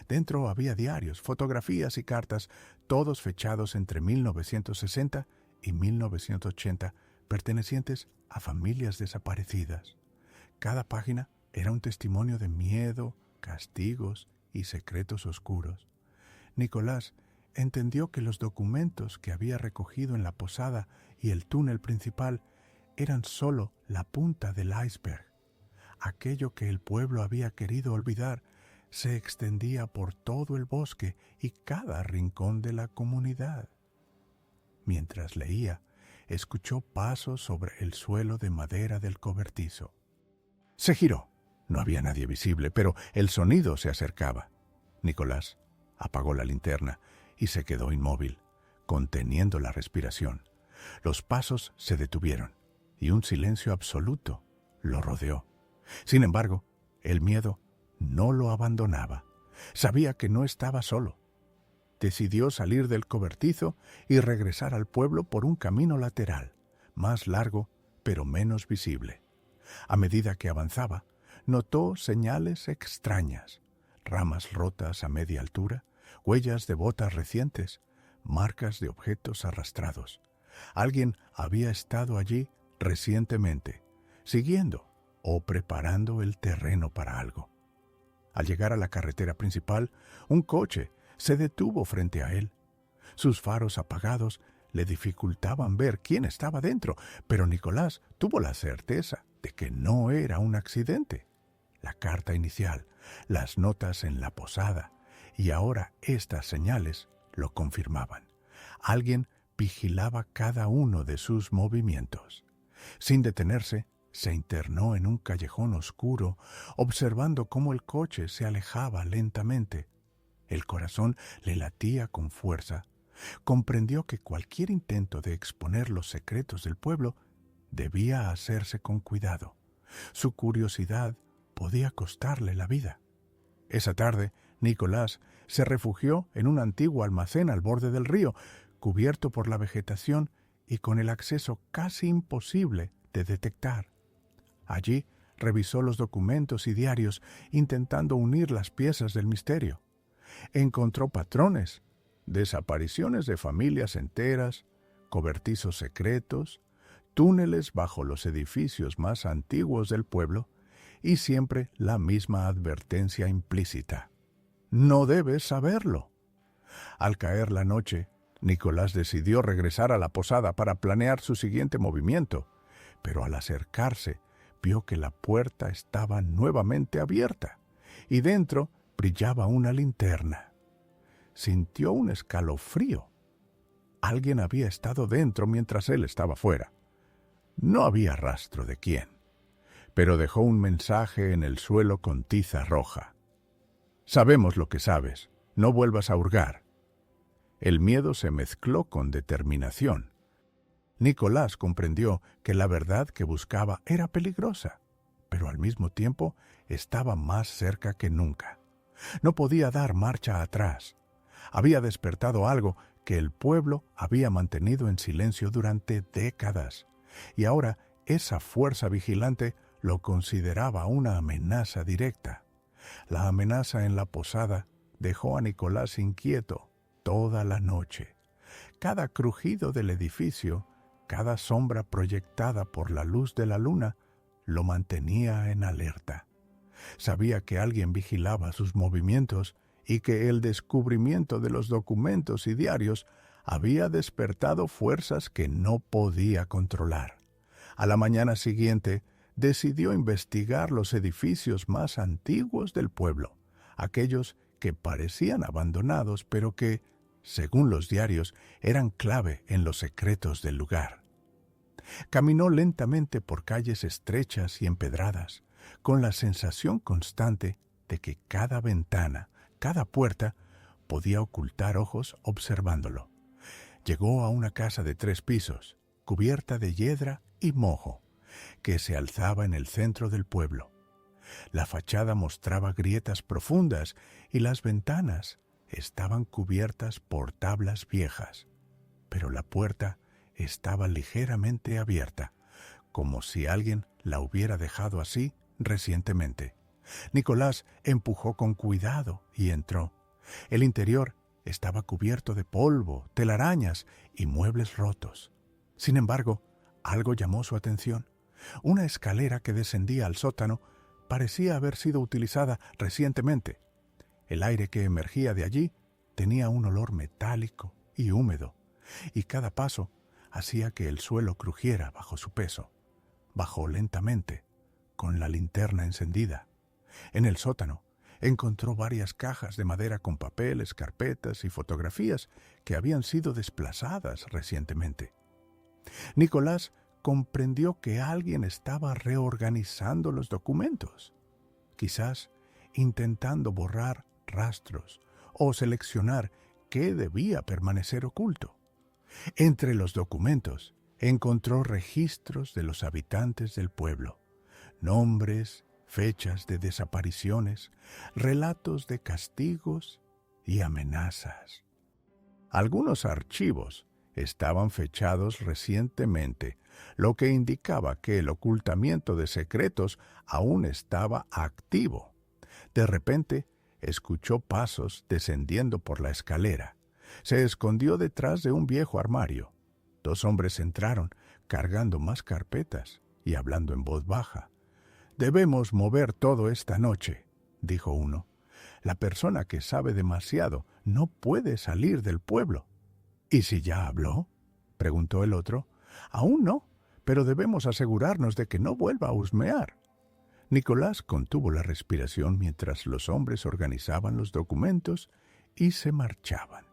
Dentro había diarios, fotografías y cartas, todos fechados entre 1960 y 1980, pertenecientes a familias desaparecidas. Cada página era un testimonio de miedo, castigos y secretos oscuros. Nicolás entendió que los documentos que había recogido en la posada y el túnel principal eran solo la punta del iceberg. Aquello que el pueblo había querido olvidar se extendía por todo el bosque y cada rincón de la comunidad. Mientras leía, escuchó pasos sobre el suelo de madera del cobertizo. Se giró. No había nadie visible, pero el sonido se acercaba. Nicolás apagó la linterna y se quedó inmóvil, conteniendo la respiración. Los pasos se detuvieron y un silencio absoluto lo rodeó. Sin embargo, el miedo no lo abandonaba. Sabía que no estaba solo. Decidió salir del cobertizo y regresar al pueblo por un camino lateral, más largo pero menos visible. A medida que avanzaba, notó señales extrañas, ramas rotas a media altura, huellas de botas recientes, marcas de objetos arrastrados. Alguien había estado allí recientemente, siguiendo o preparando el terreno para algo. Al llegar a la carretera principal, un coche se detuvo frente a él. Sus faros apagados le dificultaban ver quién estaba dentro, pero Nicolás tuvo la certeza de que no era un accidente. La carta inicial, las notas en la posada y ahora estas señales lo confirmaban. Alguien vigilaba cada uno de sus movimientos. Sin detenerse, se internó en un callejón oscuro, observando cómo el coche se alejaba lentamente. El corazón le latía con fuerza. Comprendió que cualquier intento de exponer los secretos del pueblo debía hacerse con cuidado. Su curiosidad podía costarle la vida. Esa tarde, Nicolás se refugió en un antiguo almacén al borde del río, cubierto por la vegetación y con el acceso casi imposible de detectar. Allí revisó los documentos y diarios intentando unir las piezas del misterio. Encontró patrones, desapariciones de familias enteras, cobertizos secretos, túneles bajo los edificios más antiguos del pueblo y siempre la misma advertencia implícita. No debes saberlo. Al caer la noche, Nicolás decidió regresar a la posada para planear su siguiente movimiento, pero al acercarse vio que la puerta estaba nuevamente abierta y dentro brillaba una linterna. Sintió un escalofrío. Alguien había estado dentro mientras él estaba fuera. No había rastro de quién, pero dejó un mensaje en el suelo con tiza roja. Sabemos lo que sabes, no vuelvas a hurgar. El miedo se mezcló con determinación. Nicolás comprendió que la verdad que buscaba era peligrosa, pero al mismo tiempo estaba más cerca que nunca. No podía dar marcha atrás. Había despertado algo que el pueblo había mantenido en silencio durante décadas, y ahora esa fuerza vigilante lo consideraba una amenaza directa. La amenaza en la posada dejó a Nicolás inquieto toda la noche. Cada crujido del edificio, cada sombra proyectada por la luz de la luna, lo mantenía en alerta. Sabía que alguien vigilaba sus movimientos y que el descubrimiento de los documentos y diarios había despertado fuerzas que no podía controlar. A la mañana siguiente, decidió investigar los edificios más antiguos del pueblo, aquellos que parecían abandonados, pero que, según los diarios, eran clave en los secretos del lugar. Caminó lentamente por calles estrechas y empedradas, con la sensación constante de que cada ventana, cada puerta, podía ocultar ojos observándolo. Llegó a una casa de 3 pisos, cubierta de hiedra y moho, que se alzaba en el centro del pueblo. La fachada mostraba grietas profundas y las ventanas estaban cubiertas por tablas viejas, pero la puerta estaba ligeramente abierta, como si alguien la hubiera dejado así recientemente. Nicolás empujó con cuidado y entró. El interior estaba cubierto de polvo, telarañas y muebles rotos. Sin embargo, algo llamó su atención. Una escalera que descendía al sótano parecía haber sido utilizada recientemente. El aire que emergía de allí tenía un olor metálico y húmedo, y cada paso hacía que el suelo crujiera bajo su peso. Bajó lentamente, con la linterna encendida. En el sótano encontró varias cajas de madera con papeles, carpetas y fotografías que habían sido desplazadas recientemente. Nicolás comprendió que alguien estaba reorganizando los documentos, quizás intentando borrar rastros o seleccionar qué debía permanecer oculto. Entre los documentos encontró registros de los habitantes del pueblo, nombres, fechas de desapariciones, relatos de castigos y amenazas. Algunos archivos estaban fechados recientemente, lo que indicaba que el ocultamiento de secretos aún estaba activo. De repente, escuchó pasos descendiendo por la escalera. Se escondió detrás de un viejo armario. 2 hombres entraron, cargando más carpetas y hablando en voz baja. «Debemos mover todo esta noche», dijo uno. «La persona que sabe demasiado no puede salir del pueblo». «¿Y si ya habló?», preguntó el otro. «Aún no, pero debemos asegurarnos de que no vuelva a husmear». Nicolás contuvo la respiración mientras los hombres organizaban los documentos y se marchaban.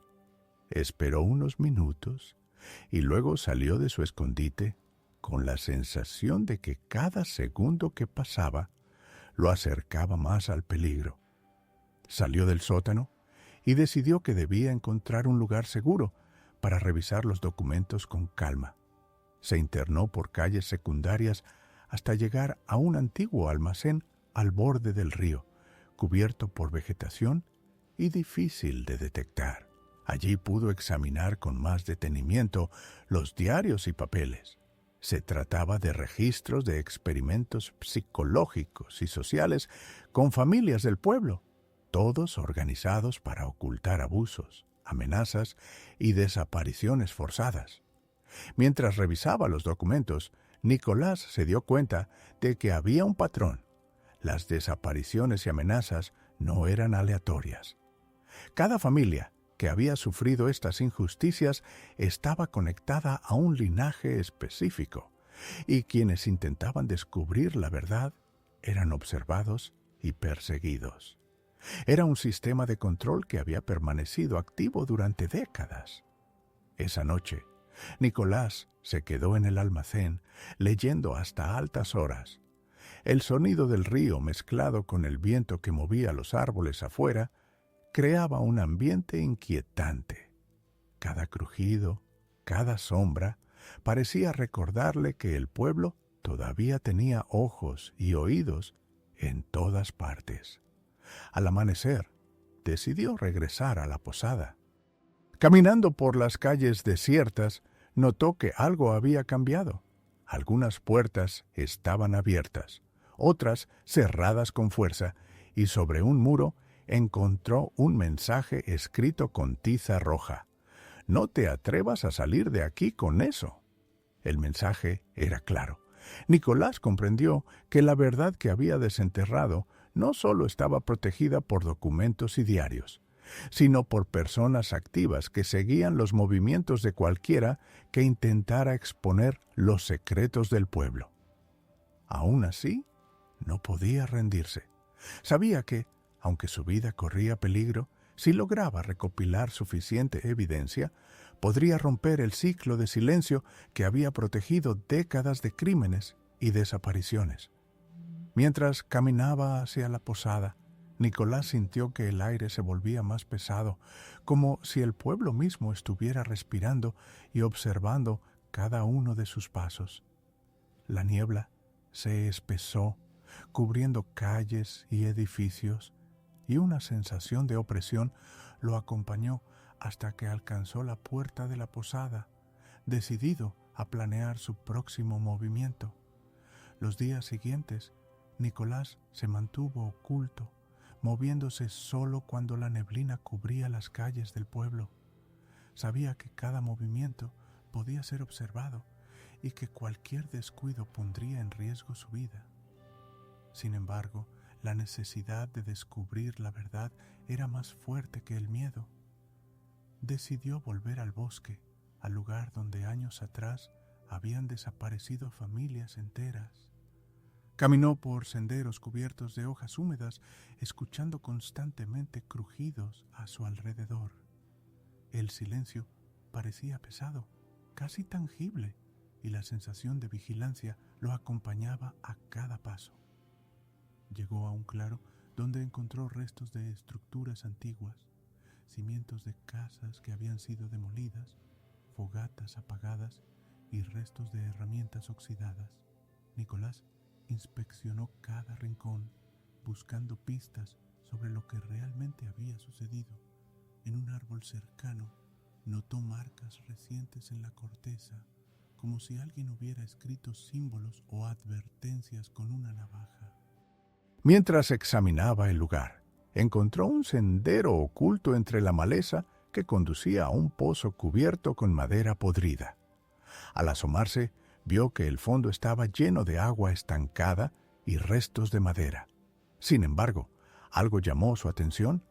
Esperó unos minutos y luego salió de su escondite con la sensación de que cada segundo que pasaba lo acercaba más al peligro. Salió del sótano y decidió que debía encontrar un lugar seguro para revisar los documentos con calma. Se internó por calles secundarias hasta llegar a un antiguo almacén al borde del río, cubierto por vegetación y difícil de detectar. Allí pudo examinar con más detenimiento los diarios y papeles. Se trataba de registros de experimentos psicológicos y sociales con familias del pueblo, todos organizados para ocultar abusos, amenazas y desapariciones forzadas. Mientras revisaba los documentos, Nicolás se dio cuenta de que había un patrón. Las desapariciones y amenazas no eran aleatorias. Cada familia que había sufrido estas injusticias estaba conectada a un linaje específico, y quienes intentaban descubrir la verdad eran observados y perseguidos. Era un sistema de control que había permanecido activo durante décadas. Esa noche, Nicolás se quedó en el almacén leyendo hasta altas horas. El sonido del río mezclado con el viento que movía los árboles afuera creaba un ambiente inquietante. Cada crujido, cada sombra, parecía recordarle que el pueblo todavía tenía ojos y oídos en todas partes. Al amanecer, decidió regresar a la posada. Caminando por las calles desiertas, notó que algo había cambiado. Algunas puertas estaban abiertas, otras cerradas con fuerza, y sobre un muro encontró un mensaje escrito con tiza roja. «No te atrevas a salir de aquí con eso». El mensaje era claro. Nicolás comprendió que la verdad que había desenterrado no solo estaba protegida por documentos y diarios, sino por personas activas que seguían los movimientos de cualquiera que intentara exponer los secretos del pueblo. Aún así, no podía rendirse. Sabía que, aunque su vida corría peligro, si lograba recopilar suficiente evidencia, podría romper el ciclo de silencio que había protegido décadas de crímenes y desapariciones. Mientras caminaba hacia la posada, Nicolás sintió que el aire se volvía más pesado, como si el pueblo mismo estuviera respirando y observando cada uno de sus pasos. La niebla se espesó, cubriendo calles y edificios, y una sensación de opresión lo acompañó hasta que alcanzó la puerta de la posada, decidido a planear su próximo movimiento. Los días siguientes, Nicolás se mantuvo oculto, moviéndose solo cuando la neblina cubría las calles del pueblo. Sabía que cada movimiento podía ser observado y que cualquier descuido pondría en riesgo su vida. Sin embargo, la necesidad de descubrir la verdad era más fuerte que el miedo. Decidió volver al bosque, al lugar donde años atrás habían desaparecido familias enteras. Caminó por senderos cubiertos de hojas húmedas, escuchando constantemente crujidos a su alrededor. El silencio parecía pesado, casi tangible, y la sensación de vigilancia lo acompañaba a cada paso. Llegó a un claro donde encontró restos de estructuras antiguas, cimientos de casas que habían sido demolidas, fogatas apagadas y restos de herramientas oxidadas. Nicolás inspeccionó cada rincón, buscando pistas sobre lo que realmente había sucedido. En un árbol cercano, notó marcas recientes en la corteza, como si alguien hubiera escrito símbolos o advertencias con una navaja. Mientras examinaba el lugar, encontró un sendero oculto entre la maleza que conducía a un pozo cubierto con madera podrida. Al asomarse, vio que el fondo estaba lleno de agua estancada y restos de madera. Sin embargo, algo llamó su atención: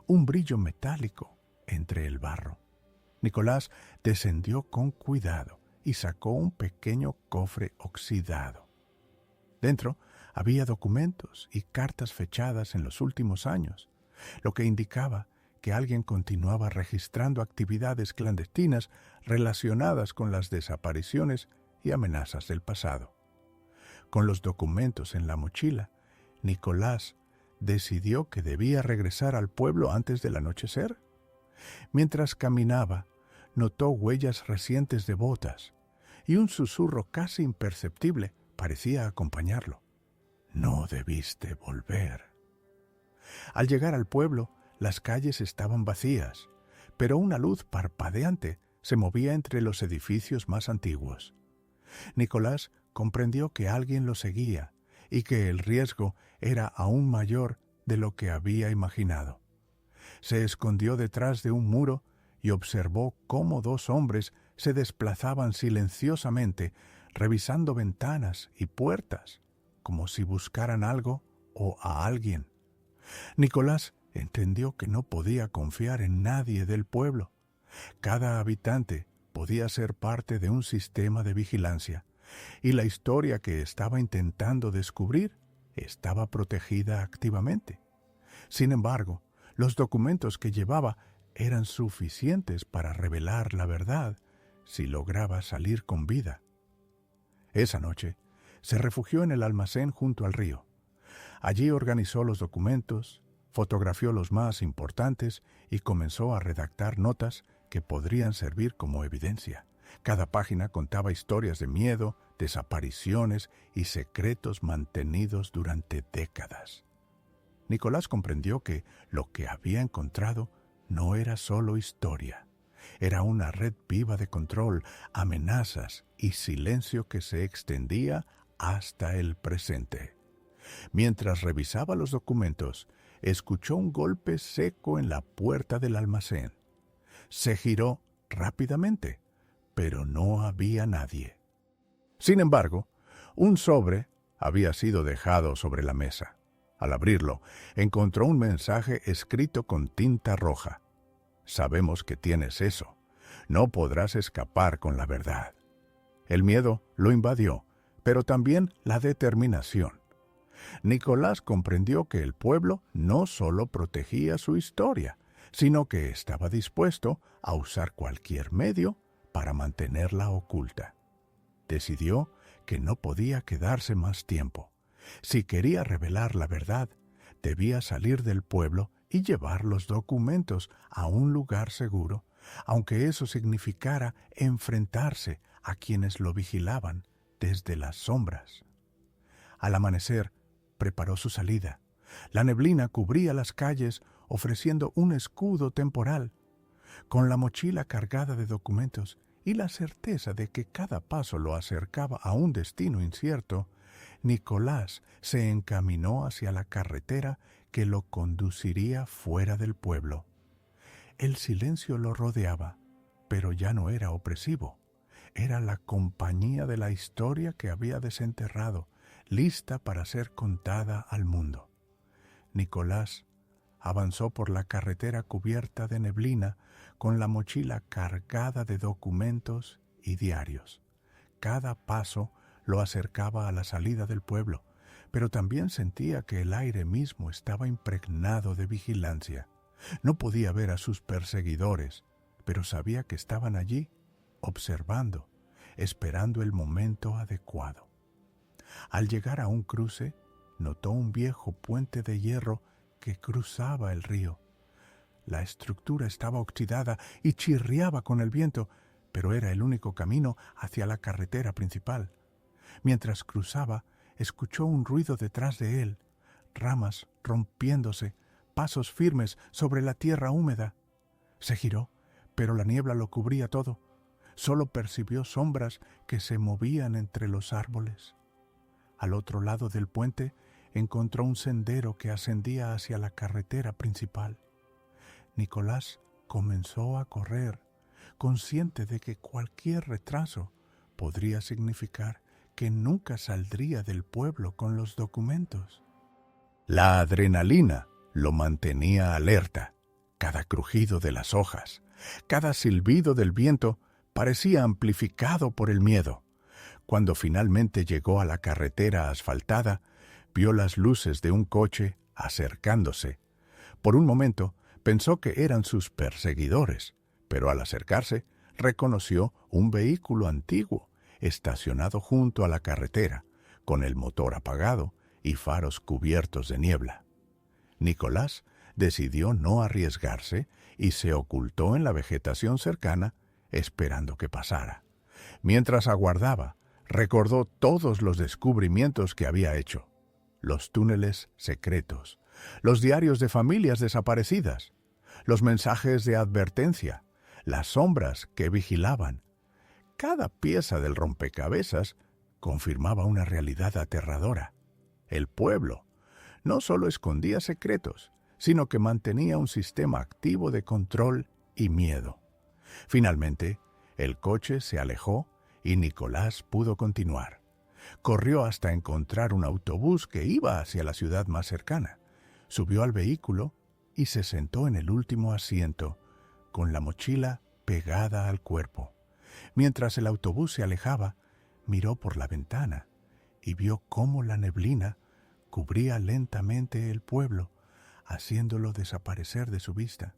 un brillo metálico entre el barro. Nicolás descendió con cuidado y sacó un pequeño cofre oxidado. Dentro había documentos y cartas fechadas en los últimos años, lo que indicaba que alguien continuaba registrando actividades clandestinas relacionadas con las desapariciones y amenazas del pasado. Con los documentos en la mochila, Nicolás decidió que debía regresar al pueblo antes del anochecer. Mientras caminaba, notó huellas recientes de botas y un susurro casi imperceptible parecía acompañarlo. «No debiste volver». Al llegar al pueblo, las calles estaban vacías, pero una luz parpadeante se movía entre los edificios más antiguos. Nicolás comprendió que alguien lo seguía y que el riesgo era aún mayor de lo que había imaginado. Se escondió detrás de un muro y observó cómo dos hombres se desplazaban silenciosamente, revisando ventanas y puertas, como si buscaran algo o a alguien. Nicolás entendió que no podía confiar en nadie del pueblo. Cada habitante podía ser parte de un sistema de vigilancia, y la historia que estaba intentando descubrir estaba protegida activamente. Sin embargo, los documentos que llevaba eran suficientes para revelar la verdad si lograba salir con vida. Esa noche, se refugió en el almacén junto al río. Allí organizó los documentos, fotografió los más importantes y comenzó a redactar notas que podrían servir como evidencia. Cada página contaba historias de miedo, desapariciones y secretos mantenidos durante décadas. Nicolás comprendió que lo que había encontrado no era solo historia. Era una red viva de control, amenazas y silencio que se extendía hasta el presente. Mientras revisaba los documentos, escuchó un golpe seco en la puerta del almacén. Se giró rápidamente, pero no había nadie. Sin embargo, un sobre había sido dejado sobre la mesa. Al abrirlo, encontró un mensaje escrito con tinta roja. Sabemos que tienes eso. No podrás escapar con la verdad. El miedo lo invadió, pero también la determinación. Nicolás comprendió que el pueblo no solo protegía su historia, sino que estaba dispuesto a usar cualquier medio para mantenerla oculta. Decidió que no podía quedarse más tiempo. Si quería revelar la verdad, debía salir del pueblo y llevar los documentos a un lugar seguro, aunque eso significara enfrentarse a quienes lo vigilaban desde las sombras. Al amanecer, preparó su salida. La neblina cubría las calles, ofreciendo un escudo temporal. Con la mochila cargada de documentos y la certeza de que cada paso lo acercaba a un destino incierto, Nicolás se encaminó hacia la carretera que lo conduciría fuera del pueblo. El silencio lo rodeaba, pero ya no era opresivo. Era la compañía de la historia que había desenterrado, lista para ser contada al mundo. Nicolás avanzó por la carretera cubierta de neblina con la mochila cargada de documentos y diarios. Cada paso lo acercaba a la salida del pueblo, pero también sentía que el aire mismo estaba impregnado de vigilancia. No podía ver a sus perseguidores, pero sabía que estaban allí, observando, esperando el momento adecuado. Al llegar a un cruce, notó un viejo puente de hierro que cruzaba el río. La estructura estaba oxidada y chirriaba con el viento, pero era el único camino hacia la carretera principal. Mientras cruzaba, escuchó un ruido detrás de él, ramas rompiéndose, pasos firmes sobre la tierra húmeda. Se giró, pero la niebla lo cubría todo. Solo percibió sombras que se movían entre los árboles. Al otro lado del puente encontró un sendero que ascendía hacia la carretera principal. Nicolás comenzó a correr, consciente de que cualquier retraso podría significar que nunca saldría del pueblo con los documentos. La adrenalina lo mantenía alerta. Cada crujido de las hojas, cada silbido del viento parecía amplificado por el miedo. Cuando finalmente llegó a la carretera asfaltada, vio las luces de un coche acercándose. Por un momento pensó que eran sus perseguidores, pero al acercarse reconoció un vehículo antiguo estacionado junto a la carretera, con el motor apagado y faros cubiertos de niebla. Nicolás decidió no arriesgarse y se ocultó en la vegetación cercana, esperando que pasara. Mientras aguardaba, recordó todos los descubrimientos que había hecho: los túneles secretos, los diarios de familias desaparecidas, los mensajes de advertencia, las sombras que vigilaban. cada pieza del rompecabezas confirmaba una realidad aterradora. El pueblo no solo escondía secretos, sino que mantenía un sistema activo de control y miedo. Finalmente, el coche se alejó y Nicolás pudo continuar. Corrió hasta encontrar un autobús que iba hacia la ciudad más cercana. Subió al vehículo y se sentó en el último asiento, con la mochila pegada al cuerpo. Mientras el autobús se alejaba, miró por la ventana y vio cómo la neblina cubría lentamente el pueblo, haciéndolo desaparecer de su vista.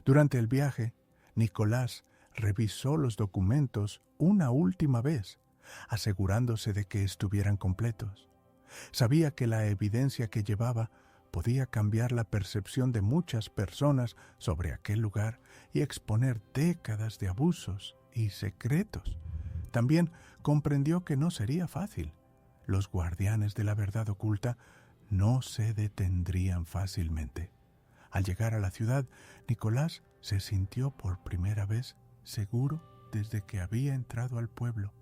Durante el viaje, Nicolás revisó los documentos una última vez, asegurándose de que estuvieran completos. Sabía que la evidencia que llevaba podía cambiar la percepción de muchas personas sobre aquel lugar y exponer décadas de abusos y secretos. También comprendió que no sería fácil. Los guardianes de la verdad oculta no se detendrían fácilmente. Al llegar a la ciudad, Nicolás se sintió por primera vez seguro desde que había entrado al pueblo.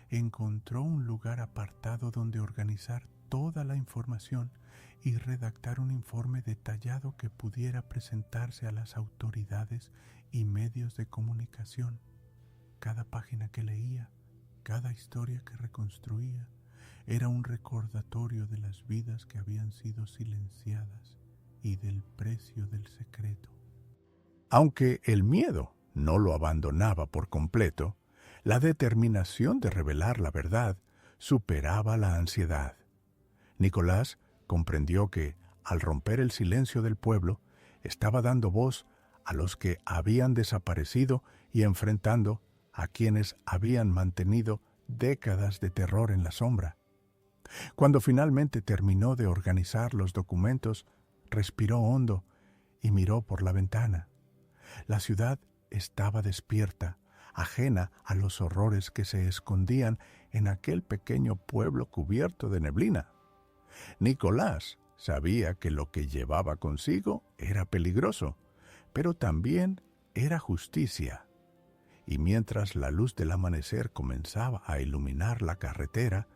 Encontró un lugar apartado donde organizar toda la información y redactar un informe detallado que pudiera presentarse a las autoridades y medios de comunicación. Cada página que leía, cada historia que reconstruía, era un recordatorio de las vidas que habían sido silenciadas y del precio del secreto. Aunque el miedo no lo abandonaba por completo, la determinación de revelar la verdad superaba la ansiedad. Nicolás comprendió que, al romper el silencio del pueblo, estaba dando voz a los que habían desaparecido y enfrentando a quienes habían mantenido décadas de terror en la sombra. Cuando finalmente terminó de organizar los documentos, respiró hondo y miró por la ventana. La ciudad estaba despierta, ajena a los horrores que se escondían en aquel pequeño pueblo cubierto de neblina. Nicolás sabía que lo que llevaba consigo era peligroso, pero también era justicia. Y mientras la luz del amanecer comenzaba a iluminar la carretera,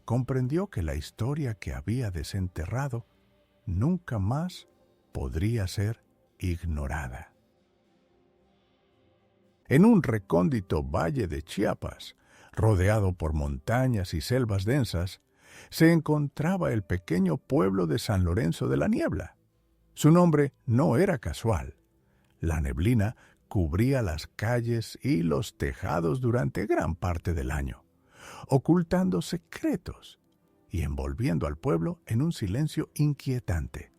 comprendió que la historia que había desenterrado nunca más podría ser ignorada. En un recóndito valle de Chiapas, rodeado por montañas y selvas densas, se encontraba el pequeño pueblo de San Lorenzo de la Niebla. Su nombre no era casual. La neblina cubría las calles y los tejados durante gran parte del año, ocultando secretos y envolviendo al pueblo en un silencio inquietante.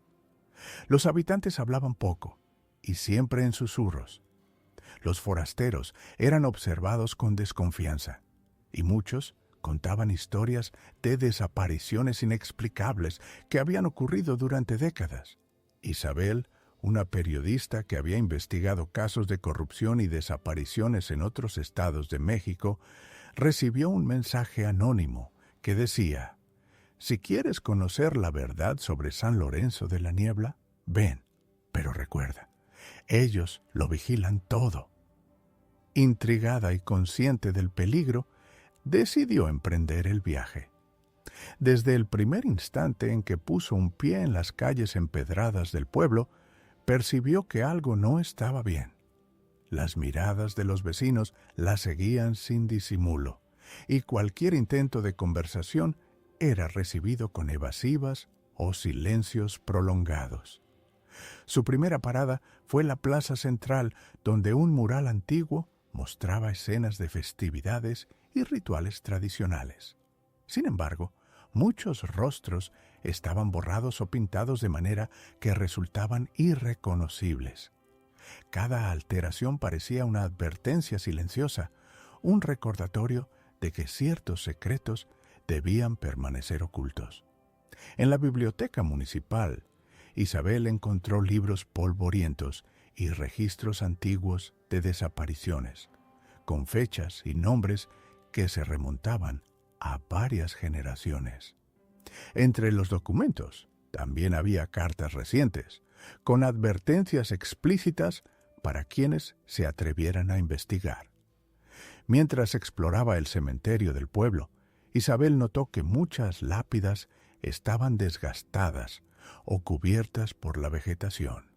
Los habitantes hablaban poco y siempre en susurros. Los forasteros eran observados con desconfianza y muchos contaban historias de desapariciones inexplicables que habían ocurrido durante décadas. Isabel, una periodista que había investigado casos de corrupción y desapariciones en otros estados de México, recibió un mensaje anónimo que decía: «Si quieres conocer la verdad sobre San Lorenzo de la Niebla, ven, pero recuerda, ellos lo vigilan todo». Intrigada y consciente del peligro, decidió emprender el viaje. Desde el primer instante en que puso un pie en las calles empedradas del pueblo, percibió que algo no estaba bien. Las miradas de los vecinos la seguían sin disimulo, y cualquier intento de conversación era recibido con evasivas o silencios prolongados. Su primera parada fue la plaza central, donde un mural antiguo mostraba escenas de festividades y rituales tradicionales. Sin embargo, muchos rostros estaban borrados o pintados de manera que resultaban irreconocibles. Cada alteración parecía una advertencia silenciosa, un recordatorio de que ciertos secretos debían permanecer ocultos. En la biblioteca municipal, Isabel encontró libros polvorientos y registros antiguos de desapariciones, con fechas y nombres que se remontaban a varias generaciones. Entre los documentos también había cartas recientes, con advertencias explícitas para quienes se atrevieran a investigar. Mientras exploraba el cementerio del pueblo, Isabel notó que muchas lápidas estaban desgastadas o cubiertas por la vegetación.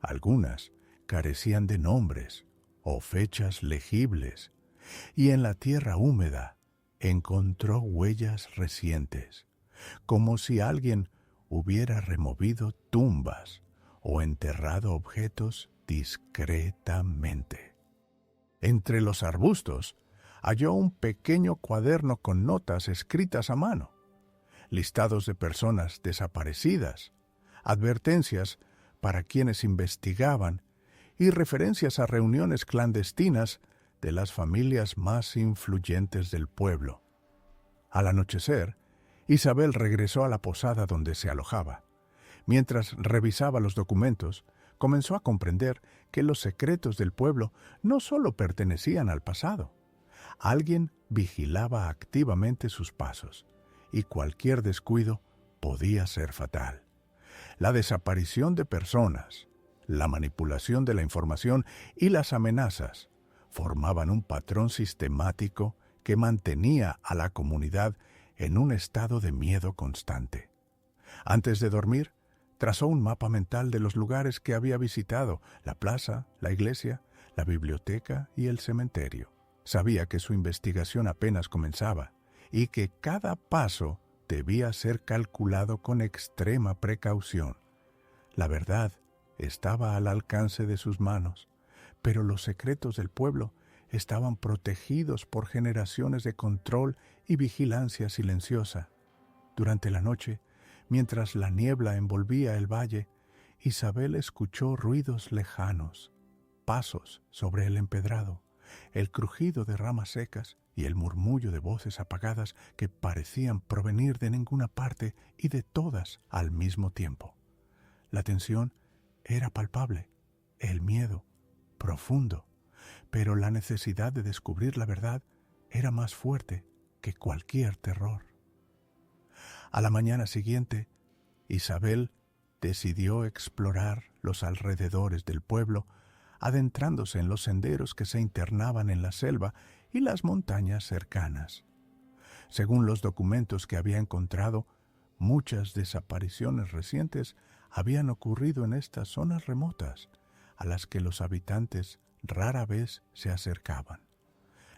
Algunas carecían de nombres o fechas legibles, y en la tierra húmeda encontró huellas recientes, como si alguien hubiera removido tumbas o enterrado objetos discretamente. Entre los arbustos halló un pequeño cuaderno con notas escritas a mano, listados de personas desaparecidas, advertencias para quienes investigaban y referencias a reuniones clandestinas de las familias más influyentes del pueblo. Al anochecer, Isabel regresó a la posada donde se alojaba. Mientras revisaba los documentos, comenzó a comprender que los secretos del pueblo no solo pertenecían al pasado. Alguien vigilaba activamente sus pasos, y cualquier descuido podía ser fatal. La desaparición de personas, la manipulación de la información y las amenazas formaban un patrón sistemático que mantenía a la comunidad en un estado de miedo constante. Antes de dormir, trazó un mapa mental de los lugares que había visitado: la plaza, la iglesia, la biblioteca y el cementerio. Sabía que su investigación apenas comenzaba y que cada paso debía ser calculado con extrema precaución. La verdad estaba al alcance de sus manos, pero los secretos del pueblo estaban protegidos por generaciones de control y vigilancia silenciosa. Durante la noche, mientras la niebla envolvía el valle, Isabel escuchó ruidos lejanos, pasos sobre el empedrado, el crujido de ramas secas y el murmullo de voces apagadas que parecían provenir de ninguna parte y de todas al mismo tiempo. La tensión era palpable, el miedo profundo, pero la necesidad de descubrir la verdad era más fuerte que cualquier terror. A la mañana siguiente, Isabel decidió explorar los alrededores del pueblo, adentrándose en los senderos que se internaban en la selva y las montañas cercanas. Según los documentos que había encontrado, muchas desapariciones recientes habían ocurrido en estas zonas remotas, a las que los habitantes rara vez se acercaban.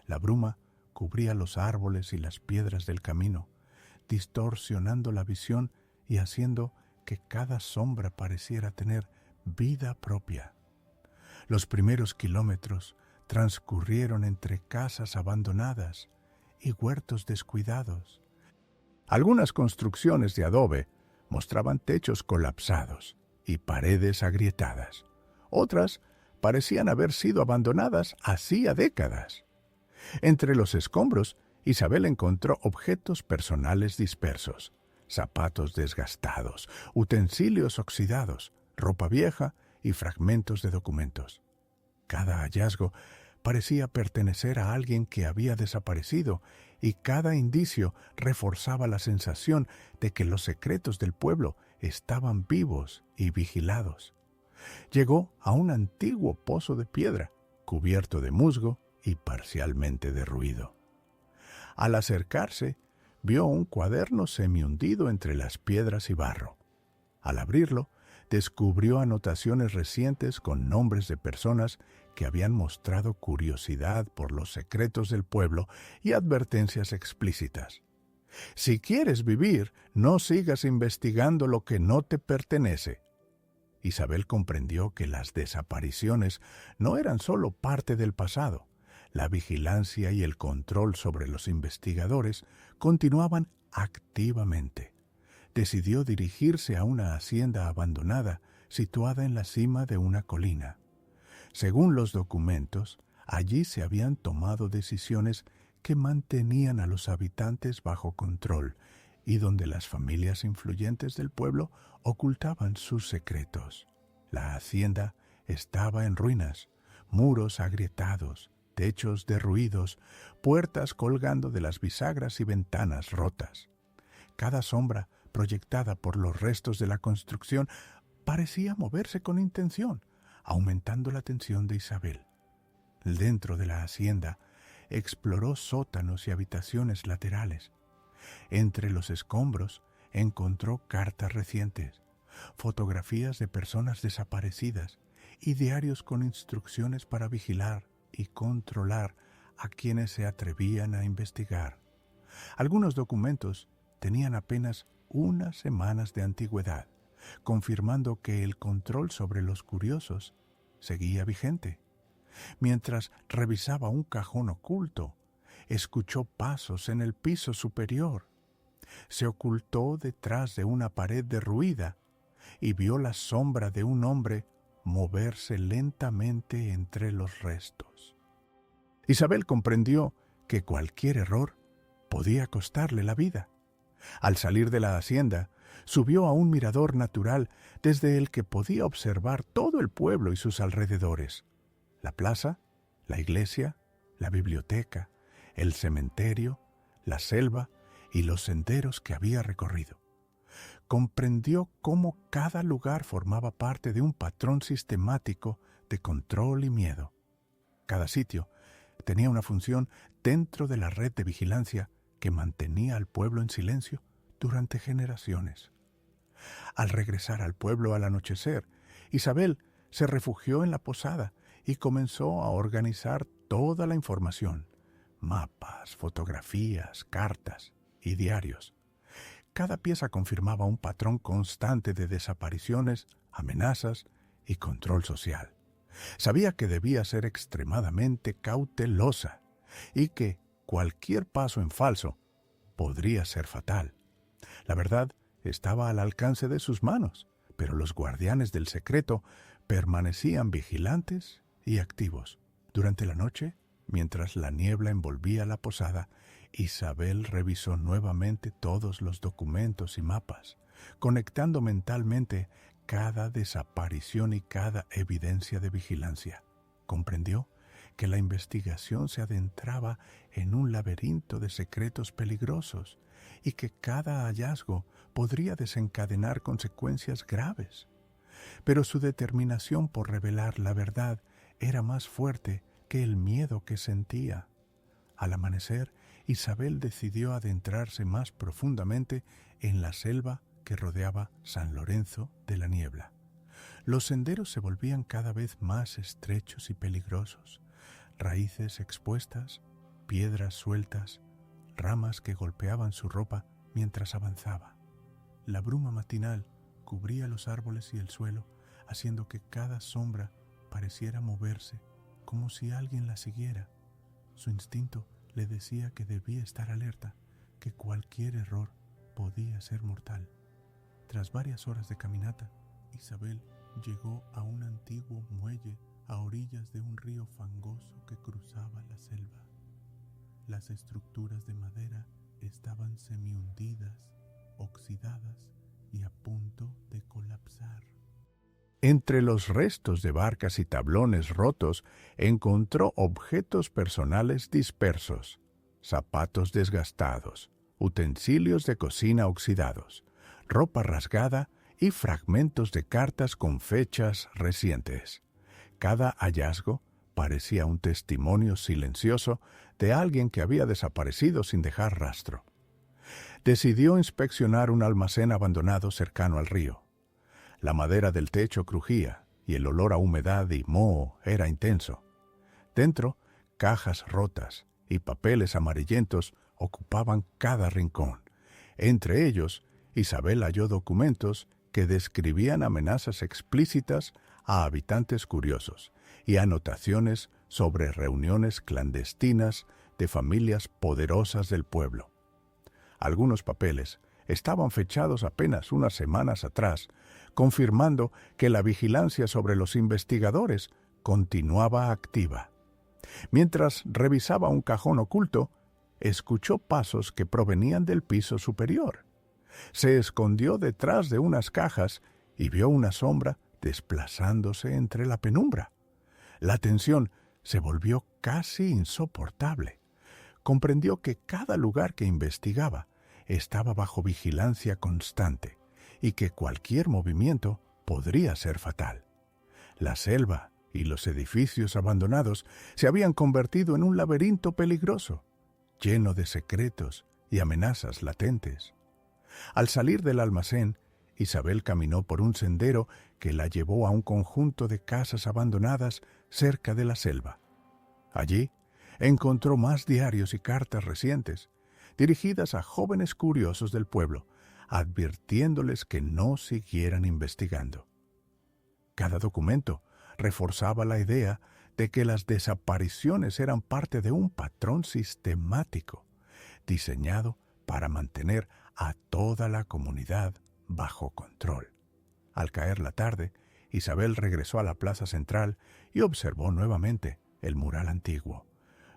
La bruma cubría los árboles y las piedras del camino, distorsionando la visión y haciendo que cada sombra pareciera tener vida propia. Los primeros kilómetros transcurrieron entre casas abandonadas y huertos descuidados. Algunas construcciones de adobe mostraban techos colapsados y paredes agrietadas. Otras parecían haber sido abandonadas hacía décadas. Entre los escombros, Isabel encontró objetos personales dispersos, zapatos desgastados, utensilios oxidados, ropa vieja y fragmentos de documentos. Cada hallazgo parecía pertenecer a alguien que había desaparecido, y cada indicio reforzaba la sensación de que los secretos del pueblo estaban vivos y vigilados. Llegó a un antiguo pozo de piedra, cubierto de musgo y parcialmente derruido. Al acercarse, vio un cuaderno semihundido entre las piedras y barro. Al abrirlo, descubrió anotaciones recientes con nombres de personas que habían mostrado curiosidad por los secretos del pueblo y advertencias explícitas. Si quieres vivir, no sigas investigando lo que no te pertenece. Isabel comprendió que las desapariciones no eran solo parte del pasado. La vigilancia y el control sobre los investigadores continuaban activamente. Decidió dirigirse a una hacienda abandonada situada en la cima de una colina. Según los documentos, allí se habían tomado decisiones que mantenían a los habitantes bajo control y donde las familias influyentes del pueblo ocultaban sus secretos. La hacienda estaba en ruinas, muros agrietados, techos derruidos, puertas colgando de las bisagras y ventanas rotas. Cada sombra proyectada por los restos de la construcción parecía moverse con intención, aumentando la tensión de Isabel. Dentro de la hacienda, exploró sótanos y habitaciones laterales. Entre los escombros encontró cartas recientes, fotografías de personas desaparecidas y diarios con instrucciones para vigilar y controlar a quienes se atrevían a investigar. Algunos documentos tenían apenas unas semanas de antigüedad, confirmando que el control sobre los curiosos seguía vigente. Mientras revisaba un cajón oculto, escuchó pasos en el piso superior. Se ocultó detrás de una pared derruida y vio la sombra de un hombre moverse lentamente entre los restos. Isabel comprendió que cualquier error podía costarle la vida. Al salir de la hacienda, subió a un mirador natural desde el que podía observar todo el pueblo y sus alrededores: la plaza, la iglesia, la biblioteca, el cementerio, la selva y los senderos que había recorrido. Comprendió cómo cada lugar formaba parte de un patrón sistemático de control y miedo. Cada sitio tenía una función dentro de la red de vigilancia que mantenía al pueblo en silencio durante generaciones. Al regresar al pueblo al anochecer, Isabel se refugió en la posada y comenzó a organizar toda la información: mapas, fotografías, cartas y diarios. Cada pieza confirmaba un patrón constante de desapariciones, amenazas y control social. Sabía que debía ser extremadamente cautelosa y que cualquier paso en falso podría ser fatal. La verdad estaba al alcance de sus manos, pero los guardianes del secreto permanecían vigilantes y activos. Durante la noche, mientras la niebla envolvía la posada, Isabel revisó nuevamente todos los documentos y mapas, conectando mentalmente cada desaparición y cada evidencia de vigilancia. Comprendió que la investigación se adentraba en un laberinto de secretos peligrosos y que cada hallazgo podría desencadenar consecuencias graves. Pero su determinación por revelar la verdad era más fuerte que el miedo que sentía. Al amanecer, Isabel decidió adentrarse más profundamente en la selva que rodeaba San Lorenzo de la Niebla. Los senderos se volvían cada vez más estrechos y peligrosos. Raíces expuestas, piedras sueltas, ramas que golpeaban su ropa mientras avanzaba. La bruma matinal cubría los árboles y el suelo, haciendo que cada sombra pareciera moverse, como si alguien la siguiera. Su instinto le decía que debía estar alerta, que cualquier error podía ser mortal. Tras varias horas de caminata, Isabel llegó a un antiguo muelle a orillas de un río fangoso que cruzaba la selva. Las estructuras de madera estaban semihundidas, oxidadas y a punto de colapsar. Entre los restos de barcas y tablones rotos encontró objetos personales dispersos: zapatos desgastados, utensilios de cocina oxidados, ropa rasgada y fragmentos de cartas con fechas recientes. Cada hallazgo parecía un testimonio silencioso de alguien que había desaparecido sin dejar rastro. Decidió inspeccionar un almacén abandonado cercano al río. La madera del techo crujía y el olor a humedad y moho era intenso. Dentro, cajas rotas y papeles amarillentos ocupaban cada rincón. Entre ellos, Isabel halló documentos que describían amenazas explícitas a habitantes curiosos y anotaciones sobre reuniones clandestinas de familias poderosas del pueblo. Algunos papeles estaban fechados apenas unas semanas atrás, confirmando que la vigilancia sobre los investigadores continuaba activa. Mientras revisaba un cajón oculto, escuchó pasos que provenían del piso superior. Se escondió detrás de unas cajas y vio una sombra desplazándose entre la penumbra. La tensión se volvió casi insoportable. Comprendió que cada lugar que investigaba estaba bajo vigilancia constante y que cualquier movimiento podría ser fatal. La selva y los edificios abandonados se habían convertido en un laberinto peligroso, lleno de secretos y amenazas latentes. Al salir del almacén, Isabel caminó por un sendero que la llevó a un conjunto de casas abandonadas cerca de la selva. Allí encontró más diarios y cartas recientes, dirigidas a jóvenes curiosos del pueblo, advirtiéndoles que no siguieran investigando. Cada documento reforzaba la idea de que las desapariciones eran parte de un patrón sistemático, diseñado para mantener a toda la comunidad bajo control. Al caer la tarde, Isabel regresó a la plaza central y observó nuevamente el mural antiguo.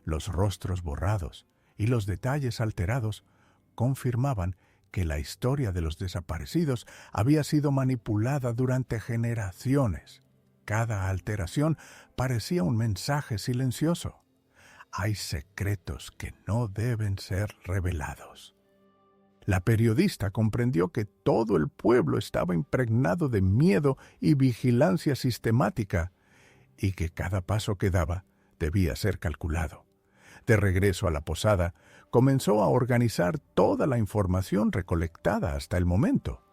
Los rostros borrados y los detalles alterados confirmaban que la historia de los desaparecidos había sido manipulada durante generaciones. Cada alteración parecía un mensaje silencioso. Hay secretos que no deben ser revelados. La periodista comprendió que todo el pueblo estaba impregnado de miedo y vigilancia sistemática, y que cada paso que daba debía ser calculado. De regreso a la posada, comenzó a organizar toda la información recolectada hasta el momento: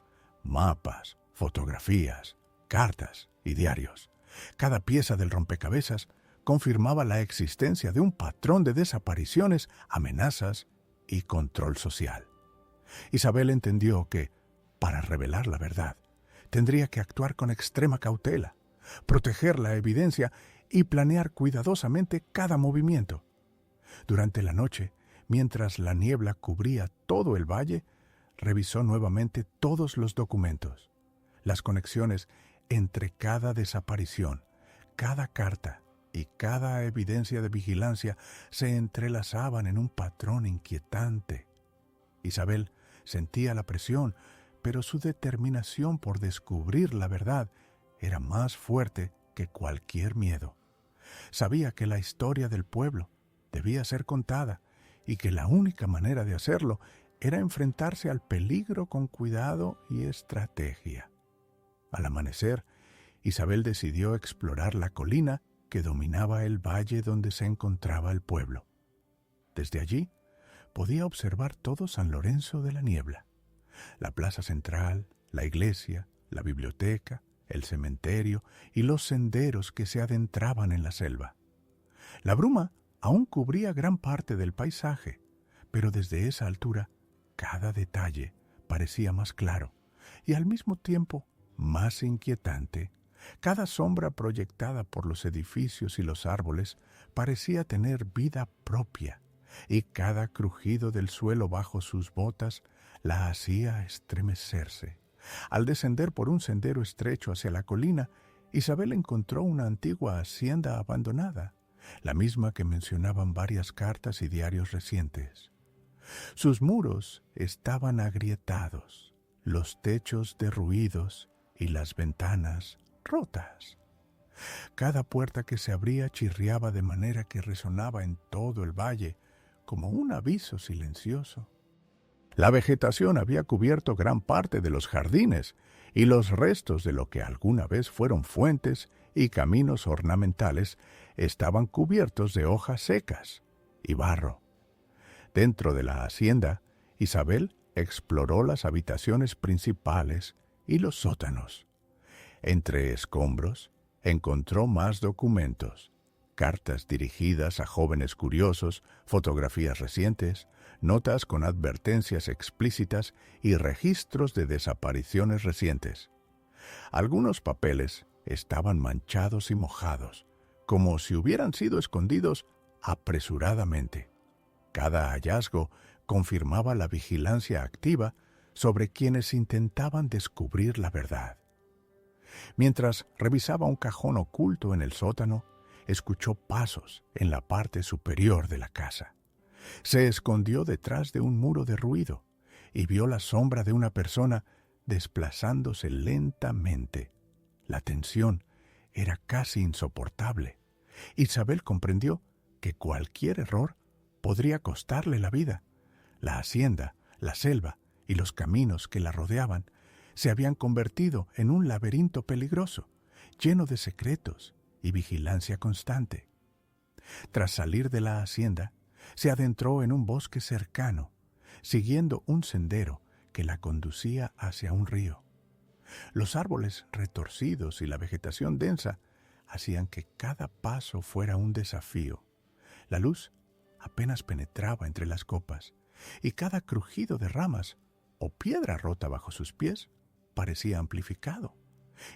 mapas, fotografías, cartas y diarios. Cada pieza del rompecabezas confirmaba la existencia de un patrón de desapariciones, amenazas y control social. Isabel entendió que, para revelar la verdad, tendría que actuar con extrema cautela, proteger la evidencia y planear cuidadosamente cada movimiento. Durante la noche, mientras la niebla cubría todo el valle, revisó nuevamente todos los documentos. Las conexiones entre cada desaparición, cada carta y cada evidencia de vigilancia se entrelazaban en un patrón inquietante. Isabel sentía la presión, pero su determinación por descubrir la verdad era más fuerte que cualquier miedo. Sabía que la historia del pueblo debía ser contada y que la única manera de hacerlo era enfrentarse al peligro con cuidado y estrategia. Al amanecer, Isabel decidió explorar la colina que dominaba el valle donde se encontraba el pueblo. Desde allí podía observar todo San Lorenzo de la Niebla: la plaza central, la iglesia, la biblioteca, el cementerio y los senderos que se adentraban en la selva. La bruma aún cubría gran parte del paisaje, pero desde esa altura cada detalle parecía más claro y al mismo tiempo más inquietante. Cada sombra proyectada por los edificios y los árboles parecía tener vida propia, y cada crujido del suelo bajo sus botas la hacía estremecerse. Al descender por un sendero estrecho hacia la colina, Isabel encontró una antigua hacienda abandonada, la misma que mencionaban varias cartas y diarios recientes. Sus muros estaban agrietados, los techos derruidos y las ventanas rotas. Cada puerta que se abría chirriaba de manera que resonaba en todo el valle como un aviso silencioso. La vegetación había cubierto gran parte de los jardines y los restos de lo que alguna vez fueron fuentes y caminos ornamentales estaban cubiertos de hojas secas y barro. Dentro de la hacienda, Isabel exploró las habitaciones principales y los sótanos. Entre escombros, encontró más documentos: cartas dirigidas a jóvenes curiosos, fotografías recientes, notas con advertencias explícitas y registros de desapariciones recientes. Algunos papeles estaban manchados y mojados, como si hubieran sido escondidos apresuradamente. Cada hallazgo confirmaba la vigilancia activa sobre quienes intentaban descubrir la verdad. Mientras revisaba un cajón oculto en el sótano, escuchó pasos en la parte superior de la casa. Se escondió detrás de un muro derruido y vio la sombra de una persona desplazándose lentamente. La tensión era casi insoportable. Isabel comprendió que cualquier error podría costarle la vida. La hacienda, la selva y los caminos que la rodeaban se habían convertido en un laberinto peligroso, lleno de secretos y vigilancia constante. Tras salir de la hacienda, se adentró en un bosque cercano, siguiendo un sendero que la conducía hacia un río. Los árboles retorcidos y la vegetación densa hacían que cada paso fuera un desafío. La luz apenas penetraba entre las copas, y cada crujido de ramas o piedra rota bajo sus pies parecía amplificado.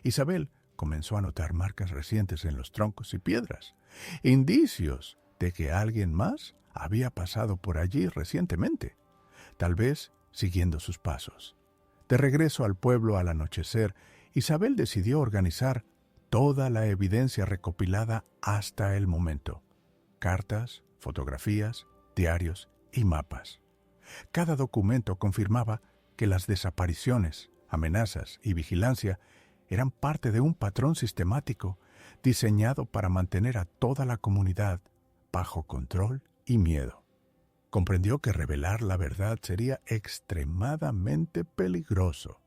Isabel comenzó a notar marcas recientes en los troncos y piedras, indicios de que alguien más había pasado por allí recientemente, tal vez siguiendo sus pasos. De regreso al pueblo al anochecer, Isabel decidió organizar toda la evidencia recopilada hasta el momento: cartas, fotografías, diarios y mapas. Cada documento confirmaba que las desapariciones, amenazas y vigilancia eran parte de un patrón sistemático diseñado para mantener a toda la comunidad bajo control y miedo. Comprendió que revelar la verdad sería extremadamente peligroso,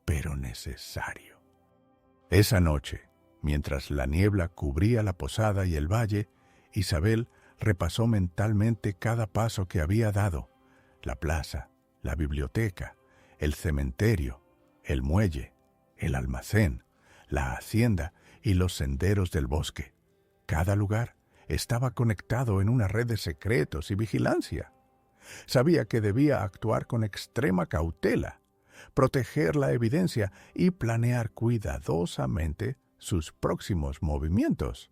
pero necesario. Esa noche, mientras la niebla cubría la posada y el valle, Isabel repasó mentalmente cada paso que había dado: la plaza, la biblioteca, el cementerio, el muelle, el almacén, la hacienda y los senderos del bosque. Cada lugar estaba conectado en una red de secretos y vigilancia. Sabía que debía actuar con extrema cautela, proteger la evidencia y planear cuidadosamente sus próximos movimientos.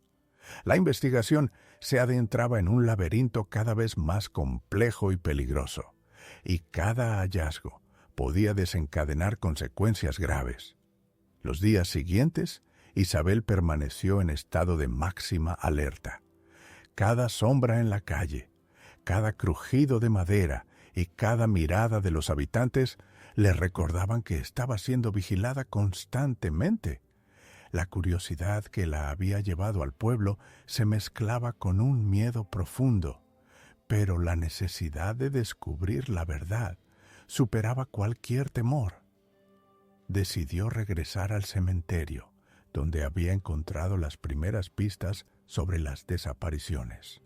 La investigación se adentraba en un laberinto cada vez más complejo y peligroso, y cada hallazgo podía desencadenar consecuencias graves. Los días siguientes, Isabel permaneció en estado de máxima alerta. Cada sombra en la calle, cada crujido de madera y cada mirada de los habitantes le recordaban que estaba siendo vigilada constantemente. La curiosidad que la había llevado al pueblo se mezclaba con un miedo profundo, pero la necesidad de descubrir la verdad superaba cualquier temor. Decidió regresar al cementerio, donde había encontrado las primeras pistas sobre las desapariciones.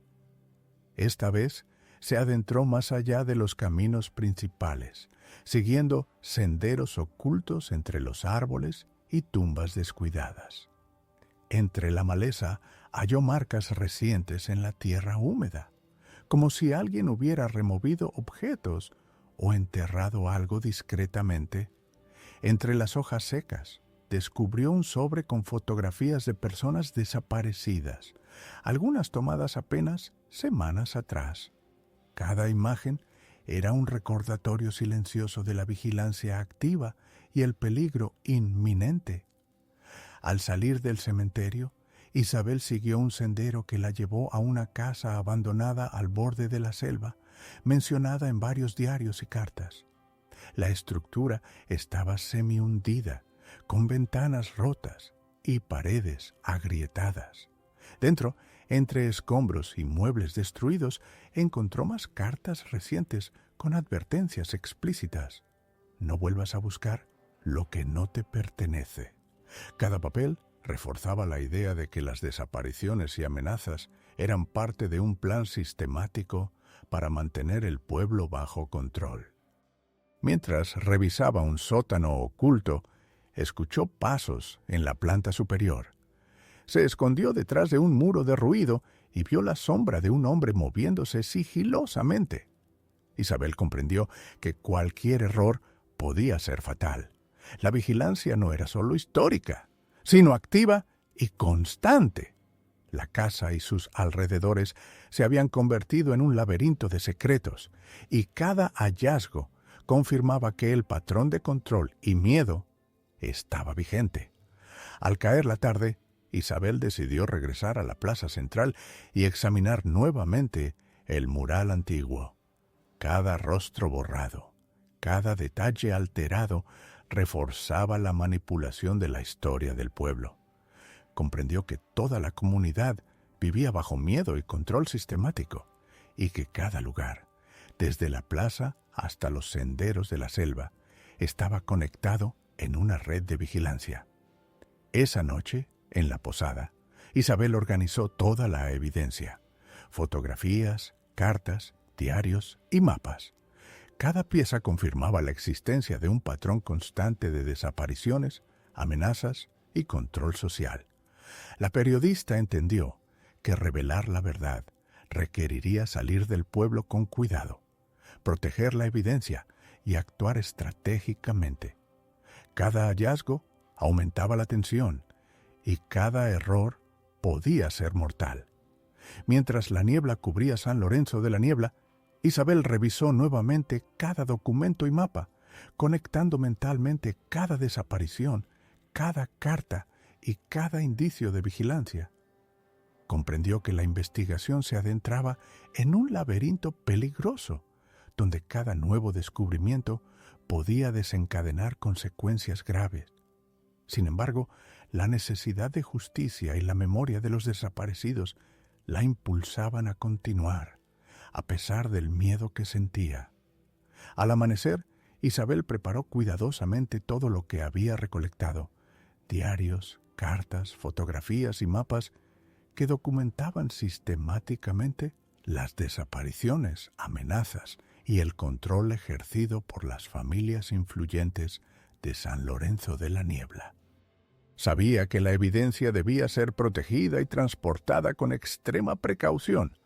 Esta vez se adentró más allá de los caminos principales, siguiendo senderos ocultos entre los árboles y tumbas descuidadas. Entre la maleza halló marcas recientes en la tierra húmeda, como si alguien hubiera removido objetos o enterrado algo discretamente. Entre las hojas secas descubrió un sobre con fotografías de personas desaparecidas, algunas tomadas apenas semanas atrás. Cada imagen era un recordatorio silencioso de la vigilancia activa y el peligro inminente. Al salir del cementerio, Isabel siguió un sendero que la llevó a una casa abandonada al borde de la selva, mencionada en varios diarios y cartas. La estructura estaba semi-hundida, con ventanas rotas y paredes agrietadas. Dentro, entre escombros y muebles destruidos, encontró más cartas recientes con advertencias explícitas: no vuelvas a buscar lo que no te pertenece. Cada papel reforzaba la idea de que las desapariciones y amenazas eran parte de un plan sistemático para mantener el pueblo bajo control. Mientras revisaba un sótano oculto, escuchó pasos en la planta superior. Se escondió detrás de un muro derruido y vio la sombra de un hombre moviéndose sigilosamente. Isabel comprendió que cualquier error podía ser fatal. La vigilancia no era solo histórica, sino activa y constante. La casa y sus alrededores se habían convertido en un laberinto de secretos, y cada hallazgo confirmaba que el patrón de control y miedo estaba vigente. Al caer la tarde, Isabel decidió regresar a la plaza central y examinar nuevamente el mural antiguo. Cada rostro borrado, cada detalle alterado reforzaba la manipulación de la historia del pueblo. Comprendió que toda la comunidad vivía bajo miedo y control sistemático, y que cada lugar, desde la plaza hasta los senderos de la selva, estaba conectado en una red de vigilancia. Esa noche, en la posada, Isabel organizó toda la evidencia: fotografías, cartas, diarios y mapas. Cada pieza confirmaba la existencia de un patrón constante de desapariciones, amenazas y control social. La periodista entendió que revelar la verdad requeriría salir del pueblo con cuidado, proteger la evidencia y actuar estratégicamente. Cada hallazgo aumentaba la tensión y cada error podía ser mortal. Mientras la niebla cubría San Lorenzo de la Niebla, Isabel revisó nuevamente cada documento y mapa, conectando mentalmente cada desaparición, cada carta y cada indicio de vigilancia. Comprendió que la investigación se adentraba en un laberinto peligroso, donde cada nuevo descubrimiento podía desencadenar consecuencias graves. Sin embargo, la necesidad de justicia y la memoria de los desaparecidos la impulsaban a continuar, a pesar del miedo que sentía. Al amanecer, Isabel preparó cuidadosamente todo lo que había recolectado: diarios, cartas, fotografías y mapas que documentaban sistemáticamente las desapariciones, amenazas y el control ejercido por las familias influyentes de San Lorenzo de la Niebla. Sabía que la evidencia debía ser protegida y transportada con extrema precaución,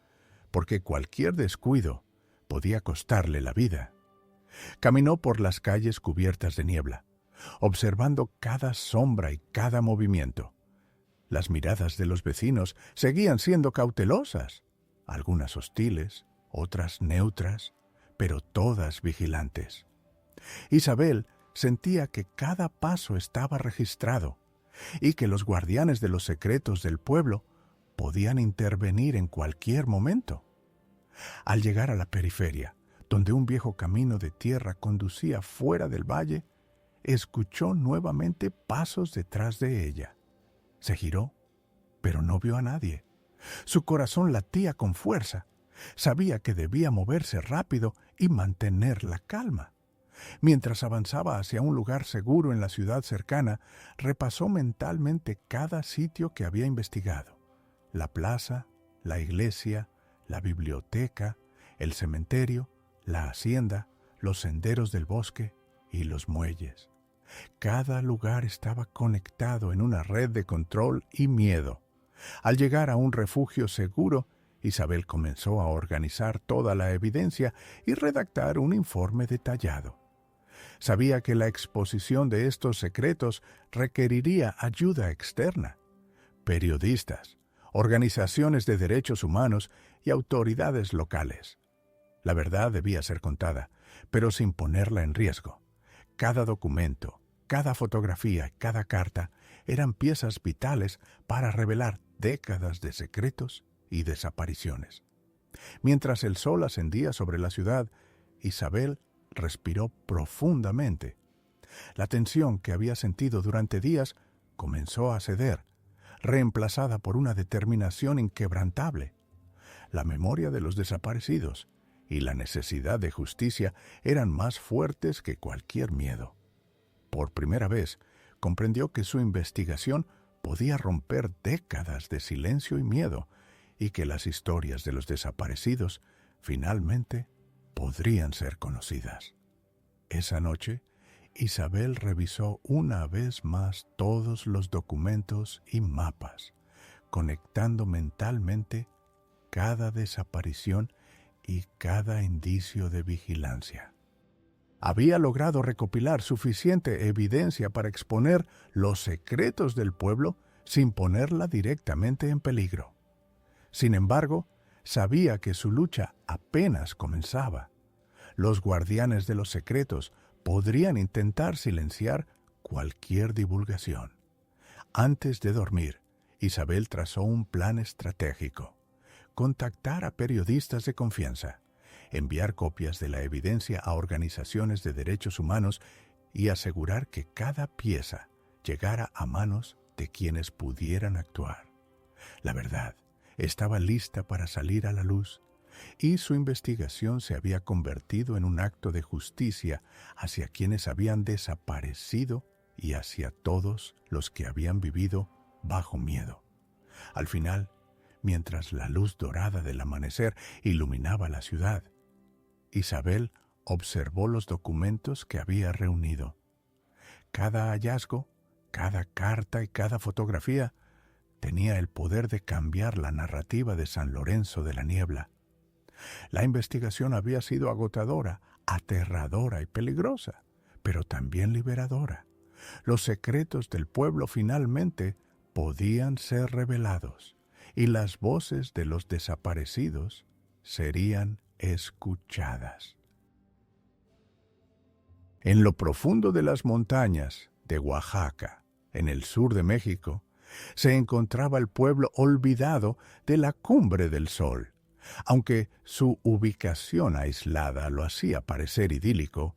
porque cualquier descuido podía costarle la vida. Caminó por las calles cubiertas de niebla, observando cada sombra y cada movimiento. Las miradas de los vecinos seguían siendo cautelosas, algunas hostiles, otras neutras, pero todas vigilantes. Isabel sentía que cada paso estaba registrado y que los guardianes de los secretos del pueblo podían intervenir en cualquier momento. Al llegar a la periferia, donde un viejo camino de tierra conducía fuera del valle, escuchó nuevamente pasos detrás de ella. Se giró, pero no vio a nadie. Su corazón latía con fuerza. Sabía que debía moverse rápido y mantener la calma. Mientras avanzaba hacia un lugar seguro en la ciudad cercana, repasó mentalmente cada sitio que había investigado: la plaza, la iglesia, la biblioteca, el cementerio, la hacienda, los senderos del bosque y los muelles. Cada lugar estaba conectado en una red de control y miedo. Al llegar a un refugio seguro, Isabel comenzó a organizar toda la evidencia y redactar un informe detallado. Sabía que la exposición de estos secretos requeriría ayuda externa: periodistas, organizaciones de derechos humanos y autoridades locales. La verdad debía ser contada, pero sin ponerla en riesgo. Cada documento, cada fotografía y cada carta eran piezas vitales para revelar décadas de secretos y desapariciones. Mientras el sol ascendía sobre la ciudad, Isabel respiró profundamente. La tensión que había sentido durante días comenzó a ceder, reemplazada por una determinación inquebrantable. La memoria de los desaparecidos y la necesidad de justicia eran más fuertes que cualquier miedo. Por primera vez, comprendió que su investigación podía romper décadas de silencio y miedo, y que las historias de los desaparecidos finalmente podrían ser conocidas. Esa noche, Isabel revisó una vez más todos los documentos y mapas, conectando mentalmente cada desaparición y cada indicio de vigilancia. Había logrado recopilar suficiente evidencia para exponer los secretos del pueblo sin ponerla directamente en peligro. Sin embargo, sabía que su lucha apenas comenzaba. Los guardianes de los secretos podrían intentar silenciar cualquier divulgación. Antes de dormir, Isabel trazó un plan estratégico: contactar a periodistas de confianza, enviar copias de la evidencia a organizaciones de derechos humanos y asegurar que cada pieza llegara a manos de quienes pudieran actuar. La verdad estaba lista para salir a la luz, y su investigación se había convertido en un acto de justicia hacia quienes habían desaparecido y hacia todos los que habían vivido bajo miedo. Al final, mientras la luz dorada del amanecer iluminaba la ciudad, Isabel observó los documentos que había reunido. Cada hallazgo, cada carta y cada fotografía tenía el poder de cambiar la narrativa de San Lorenzo de la Niebla. La investigación había sido agotadora, aterradora y peligrosa, pero también liberadora. Los secretos del pueblo finalmente podían ser revelados y las voces de los desaparecidos serían escuchadas. En lo profundo de las montañas de Oaxaca, en el sur de México, se encontraba el pueblo olvidado de la Cumbre del Sol. Aunque su ubicación aislada lo hacía parecer idílico,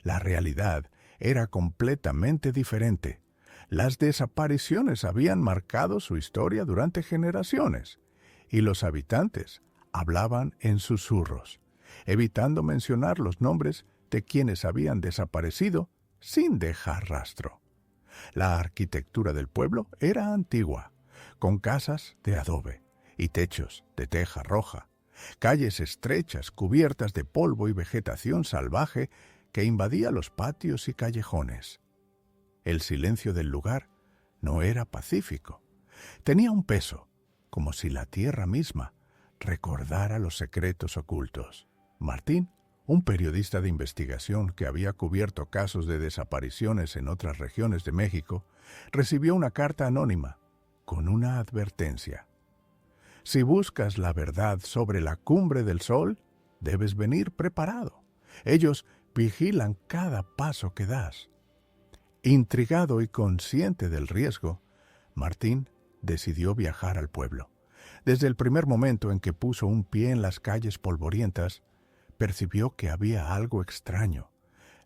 la realidad era completamente diferente. Las desapariciones habían marcado su historia durante generaciones, y los habitantes hablaban en susurros, evitando mencionar los nombres de quienes habían desaparecido sin dejar rastro. La arquitectura del pueblo era antigua, con casas de adobe y techos de teja roja, calles estrechas cubiertas de polvo y vegetación salvaje que invadía los patios y callejones. El silencio del lugar no era pacífico. Tenía un peso, como si la tierra misma recordara los secretos ocultos. Martín, un periodista de investigación que había cubierto casos de desapariciones en otras regiones de México, recibió una carta anónima con una advertencia. Si buscas la verdad sobre la Cumbre del Sol, debes venir preparado. Ellos vigilan cada paso que das. Intrigado y consciente del riesgo, Martín decidió viajar al pueblo. Desde el primer momento en que puso un pie en las calles polvorientas, percibió que había algo extraño.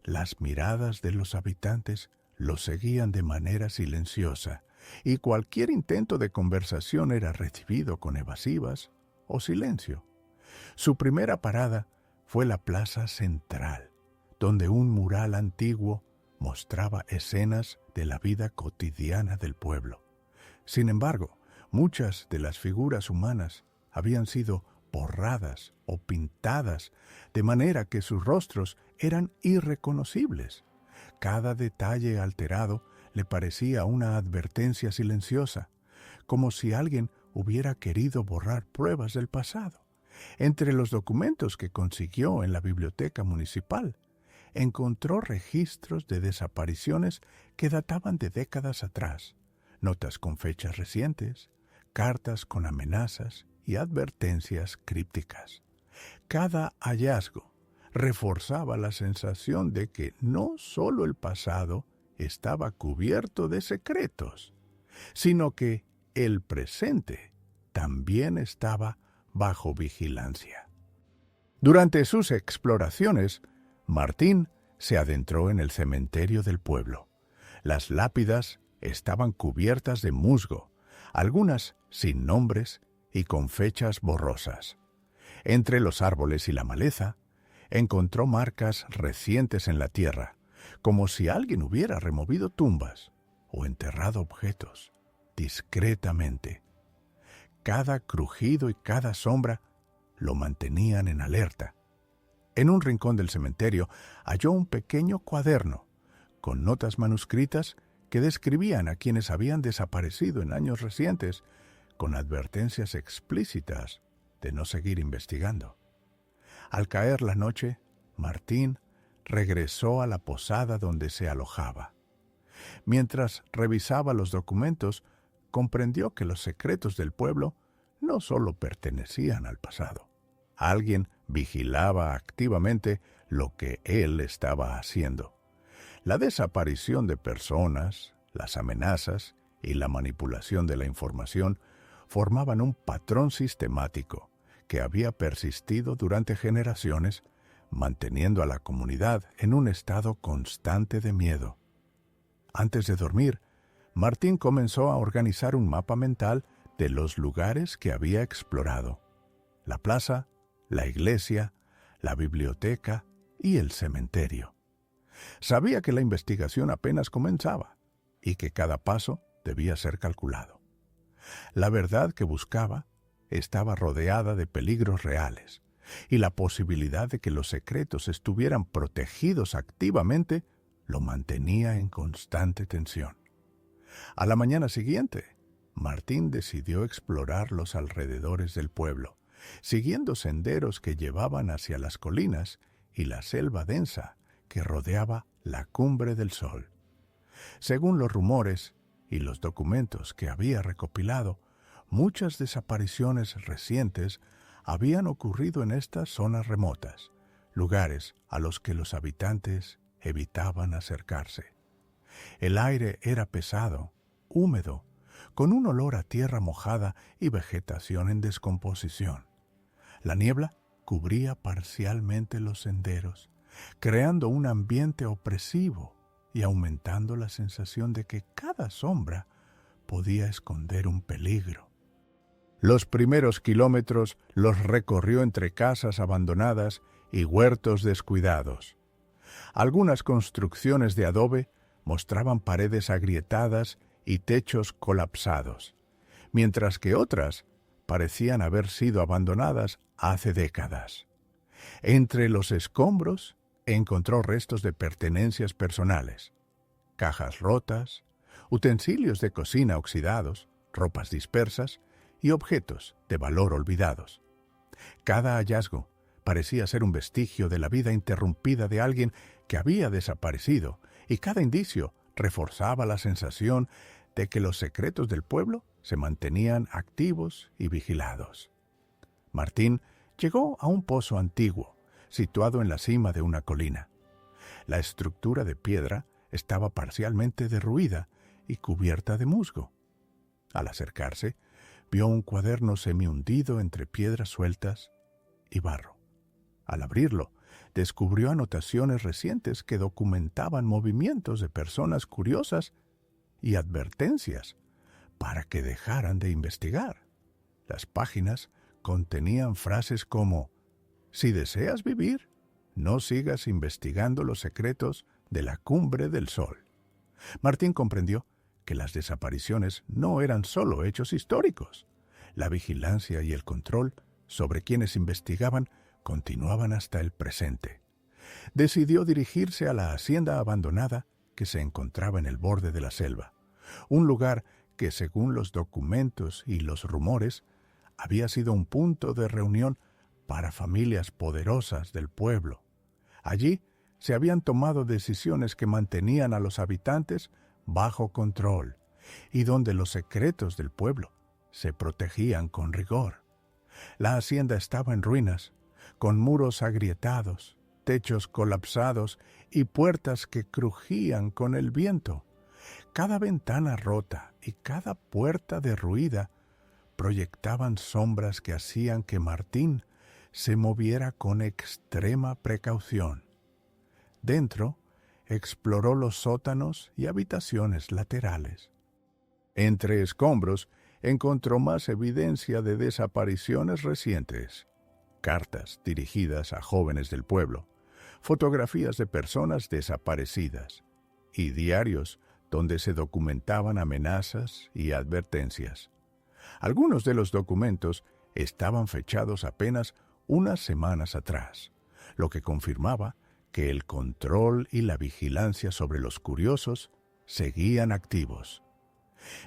Las miradas de los habitantes lo seguían de manera silenciosa, y cualquier intento de conversación era recibido con evasivas o silencio. Su primera parada fue la plaza central, donde un mural antiguo mostraba escenas de la vida cotidiana del pueblo. Sin embargo, muchas de las figuras humanas habían sido borradas o pintadas de manera que sus rostros eran irreconocibles. Cada detalle alterado le parecía una advertencia silenciosa, como si alguien hubiera querido borrar pruebas del pasado. Entre los documentos que consiguió en la biblioteca municipal, encontró registros de desapariciones que databan de décadas atrás, notas con fechas recientes, cartas con amenazas y advertencias crípticas. Cada hallazgo reforzaba la sensación de que no solo el pasado estaba cubierto de secretos, sino que el presente también estaba bajo vigilancia. Durante sus exploraciones, Martín se adentró en el cementerio del pueblo. Las lápidas estaban cubiertas de musgo, algunas sin nombres y con fechas borrosas. Entre los árboles y la maleza, encontró marcas recientes en la tierra, como si alguien hubiera removido tumbas o enterrado objetos discretamente. Cada crujido y cada sombra lo mantenían en alerta. En un rincón del cementerio halló un pequeño cuaderno con notas manuscritas que describían a quienes habían desaparecido en años recientes, con advertencias explícitas de no seguir investigando. Al caer la noche, Martín regresó a la posada donde se alojaba. Mientras revisaba los documentos, comprendió que los secretos del pueblo no solo pertenecían al pasado. Alguien vigilaba activamente lo que él estaba haciendo. La desaparición de personas, las amenazas y la manipulación de la información formaban un patrón sistemático que había persistido durante generaciones, manteniendo a la comunidad en un estado constante de miedo. Antes de dormir, Martín comenzó a organizar un mapa mental de los lugares que había explorado: la plaza, la iglesia, la biblioteca y el cementerio. Sabía que la investigación apenas comenzaba y que cada paso debía ser calculado. La verdad que buscaba estaba rodeada de peligros reales, y la posibilidad de que los secretos estuvieran protegidos activamente lo mantenía en constante tensión. A la mañana siguiente, Martín decidió explorar los alrededores del pueblo, siguiendo senderos que llevaban hacia las colinas y la selva densa que rodeaba la Cumbre del Sol. Según los rumores y los documentos que había recopilado, muchas desapariciones recientes habían ocurrido en estas zonas remotas, lugares a los que los habitantes evitaban acercarse. El aire era pesado, húmedo, con un olor a tierra mojada y vegetación en descomposición. La niebla cubría parcialmente los senderos, creando un ambiente opresivo y aumentando la sensación de que cada sombra podía esconder un peligro. Los primeros kilómetros los recorrió entre casas abandonadas y huertos descuidados. Algunas construcciones de adobe mostraban paredes agrietadas y techos colapsados, mientras que otras parecían haber sido abandonadas hace décadas. Entre los escombros encontró restos de pertenencias personales, cajas rotas, utensilios de cocina oxidados, ropas dispersas y objetos de valor olvidados. Cada hallazgo parecía ser un vestigio de la vida interrumpida de alguien que había desaparecido, y cada indicio reforzaba la sensación de que los secretos del pueblo se mantenían activos y vigilados. Martín llegó a un pozo antiguo, situado en la cima de una colina. La estructura de piedra estaba parcialmente derruida y cubierta de musgo. Al acercarse, vio un cuaderno semihundido entre piedras sueltas y barro. Al abrirlo, descubrió anotaciones recientes que documentaban movimientos de personas curiosas y advertencias para que dejaran de investigar. Las páginas contenían frases como: «Si deseas vivir, no sigas investigando los secretos de la Cumbre del Sol». Martín comprendió que las desapariciones no eran solo hechos históricos. La vigilancia y el control sobre quienes investigaban continuaban hasta el presente. Decidió dirigirse a la hacienda abandonada que se encontraba en el borde de la selva, un lugar que, según los documentos y los rumores, había sido un punto de reunión para familias poderosas del pueblo. Allí se habían tomado decisiones que mantenían a los habitantes bajo control y donde los secretos del pueblo se protegían con rigor. La hacienda estaba en ruinas, con muros agrietados, techos colapsados y puertas que crujían con el viento. Cada ventana rota y cada puerta derruida proyectaban sombras que hacían que Martín se moviera con extrema precaución. Dentro, exploró los sótanos y habitaciones laterales. Entre escombros, encontró más evidencia de desapariciones recientes: cartas dirigidas a jóvenes del pueblo, fotografías de personas desaparecidas y diarios donde se documentaban amenazas y advertencias. Algunos de los documentos estaban fechados apenas unas semanas atrás, lo que confirmaba que el control y la vigilancia sobre los curiosos seguían activos.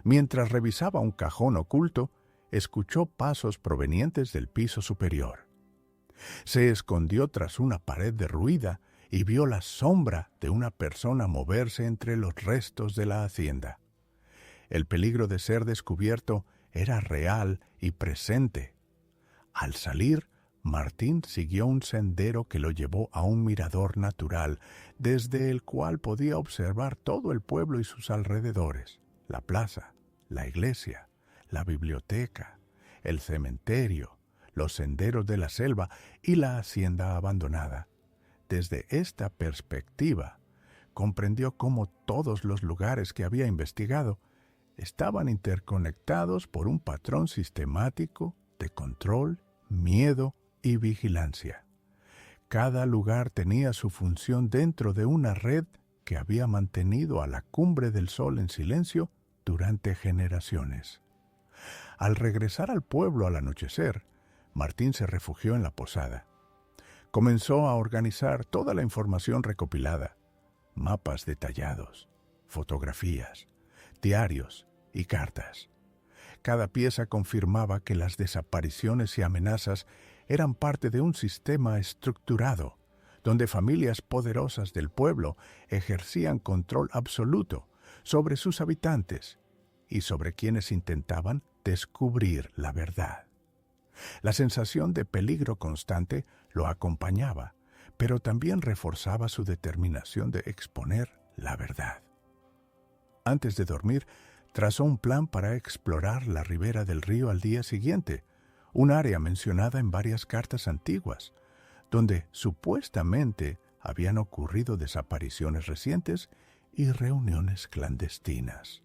Mientras revisaba un cajón oculto, escuchó pasos provenientes del piso superior. Se escondió tras una pared derruida y vio la sombra de una persona moverse entre los restos de la hacienda. El peligro de ser descubierto era real y presente. Al salir, Martín siguió un sendero que lo llevó a un mirador natural, desde el cual podía observar todo el pueblo y sus alrededores: la plaza, la iglesia, la biblioteca, el cementerio, los senderos de la selva y la hacienda abandonada. Desde esta perspectiva, comprendió cómo todos los lugares que había investigado estaban interconectados por un patrón sistemático de control, miedo y vigilancia. Cada lugar tenía su función dentro de una red que había mantenido a la Cumbre del Sol en silencio durante generaciones. Al regresar al pueblo al anochecer, Martín se refugió en la posada. Comenzó a organizar toda la información recopilada: mapas detallados, fotografías, diarios y cartas. Cada pieza confirmaba que las desapariciones y amenazas eran parte de un sistema estructurado, donde familias poderosas del pueblo ejercían control absoluto sobre sus habitantes y sobre quienes intentaban descubrir la verdad. La sensación de peligro constante lo acompañaba, pero también reforzaba su determinación de exponer la verdad. Antes de dormir, trazó un plan para explorar la ribera del río al día siguiente, un área mencionada en varias cartas antiguas, donde supuestamente habían ocurrido desapariciones recientes y reuniones clandestinas.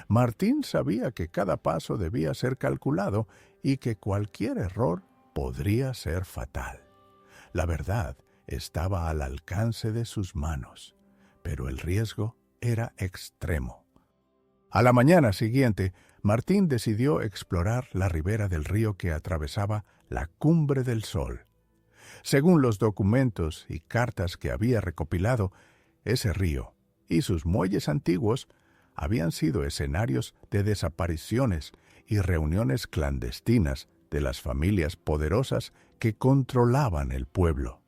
Martín sabía que cada paso debía ser calculado y que cualquier error podría ser fatal. La verdad estaba al alcance de sus manos, pero el riesgo era extremo. A la mañana siguiente, Martín decidió explorar la ribera del río que atravesaba la Cumbre del Sol. Según los documentos y cartas que había recopilado, ese río y sus muelles antiguos habían sido escenarios de desapariciones y reuniones clandestinas de las familias poderosas que controlaban el pueblo.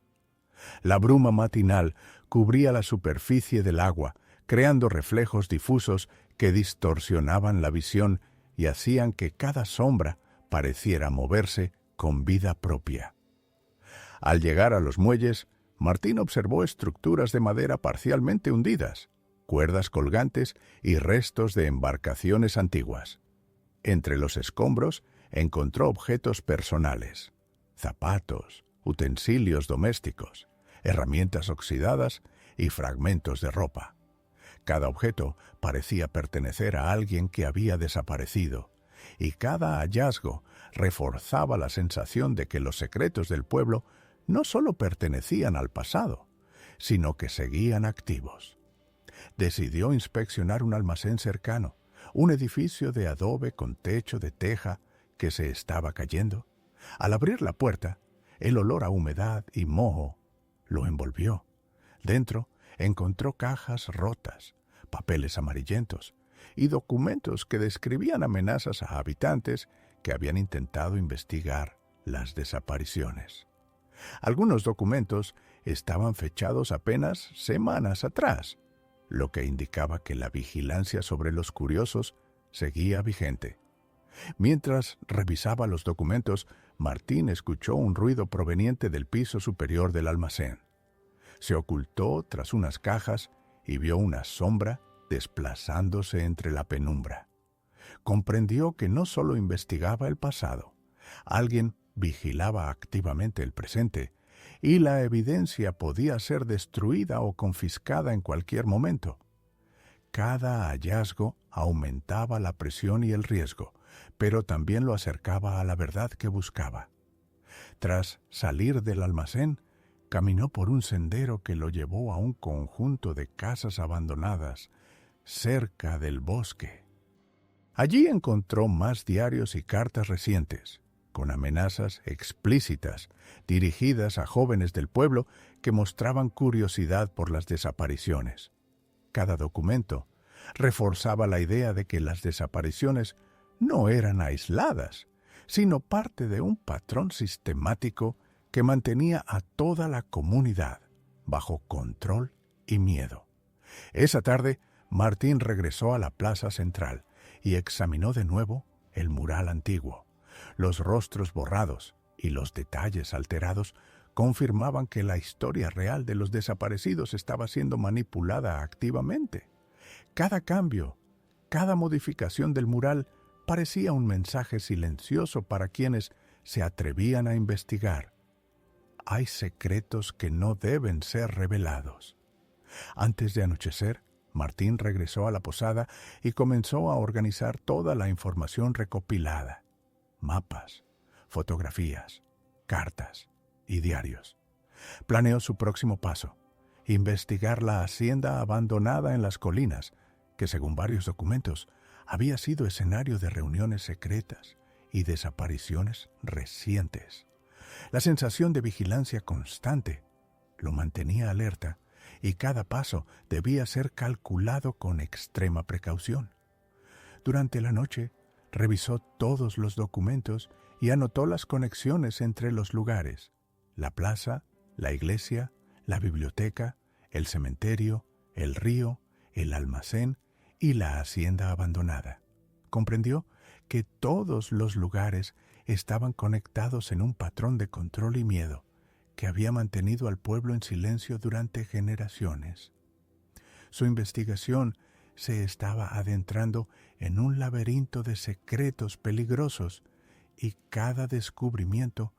La bruma matinal cubría la superficie del agua, creando reflejos difusos que distorsionaban la visión y hacían que cada sombra pareciera moverse con vida propia. Al llegar a los muelles, Martín observó estructuras de madera parcialmente hundidas, cuerdas colgantes y restos de embarcaciones antiguas. Entre los escombros encontró objetos personales: zapatos, utensilios domésticos, herramientas oxidadas y fragmentos de ropa. Cada objeto parecía pertenecer a alguien que había desaparecido, y cada hallazgo reforzaba la sensación de que los secretos del pueblo no solo pertenecían al pasado, sino que seguían activos. Decidió inspeccionar un almacén cercano, un edificio de adobe con techo de teja que se estaba cayendo. Al abrir la puerta, el olor a humedad y moho lo envolvió. Dentro encontró cajas rotas, papeles amarillentos y documentos que describían amenazas a habitantes que habían intentado investigar las desapariciones. Algunos documentos estaban fechados apenas semanas atrás, lo que indicaba que la vigilancia sobre los curiosos seguía vigente. Mientras revisaba los documentos, Martín escuchó un ruido proveniente del piso superior del almacén. Se ocultó tras unas cajas y vio una sombra desplazándose entre la penumbra. Comprendió que no solo investigaba el pasado, alguien vigilaba activamente el presente, y la evidencia podía ser destruida o confiscada en cualquier momento. Cada hallazgo aumentaba la presión y el riesgo, pero también lo acercaba a la verdad que buscaba. Tras salir del almacén, caminó por un sendero que lo llevó a un conjunto de casas abandonadas cerca del bosque. Allí encontró más diarios y cartas recientes, con amenazas explícitas dirigidas a jóvenes del pueblo que mostraban curiosidad por las desapariciones. Cada documento reforzaba la idea de que las desapariciones no eran aisladas, sino parte de un patrón sistemático que mantenía a toda la comunidad bajo control y miedo. Esa tarde, Martín regresó a la plaza central y examinó de nuevo el mural antiguo. Los rostros borrados y los detalles alterados confirmaban que la historia real de los desaparecidos estaba siendo manipulada activamente. Cada cambio, cada modificación del mural parecía un mensaje silencioso para quienes se atrevían a investigar. Hay secretos que no deben ser revelados. Antes de anochecer, Martín regresó a la posada y comenzó a organizar toda la información recopilada: mapas, fotografías, cartas y diarios. Planeó su próximo paso: investigar la hacienda abandonada en las colinas, que según varios documentos había sido escenario de reuniones secretas y desapariciones recientes. La sensación de vigilancia constante lo mantenía alerta y cada paso debía ser calculado con extrema precaución. Durante la noche, revisó todos los documentos y anotó las conexiones entre los lugares: la plaza, la iglesia, la biblioteca, el cementerio, el río, el almacén y la hacienda abandonada. Comprendió que todos los lugares estaban conectados en un patrón de control y miedo que había mantenido al pueblo en silencio durante generaciones. Su investigación se estaba adentrando en un laberinto de secretos peligrosos y cada descubrimiento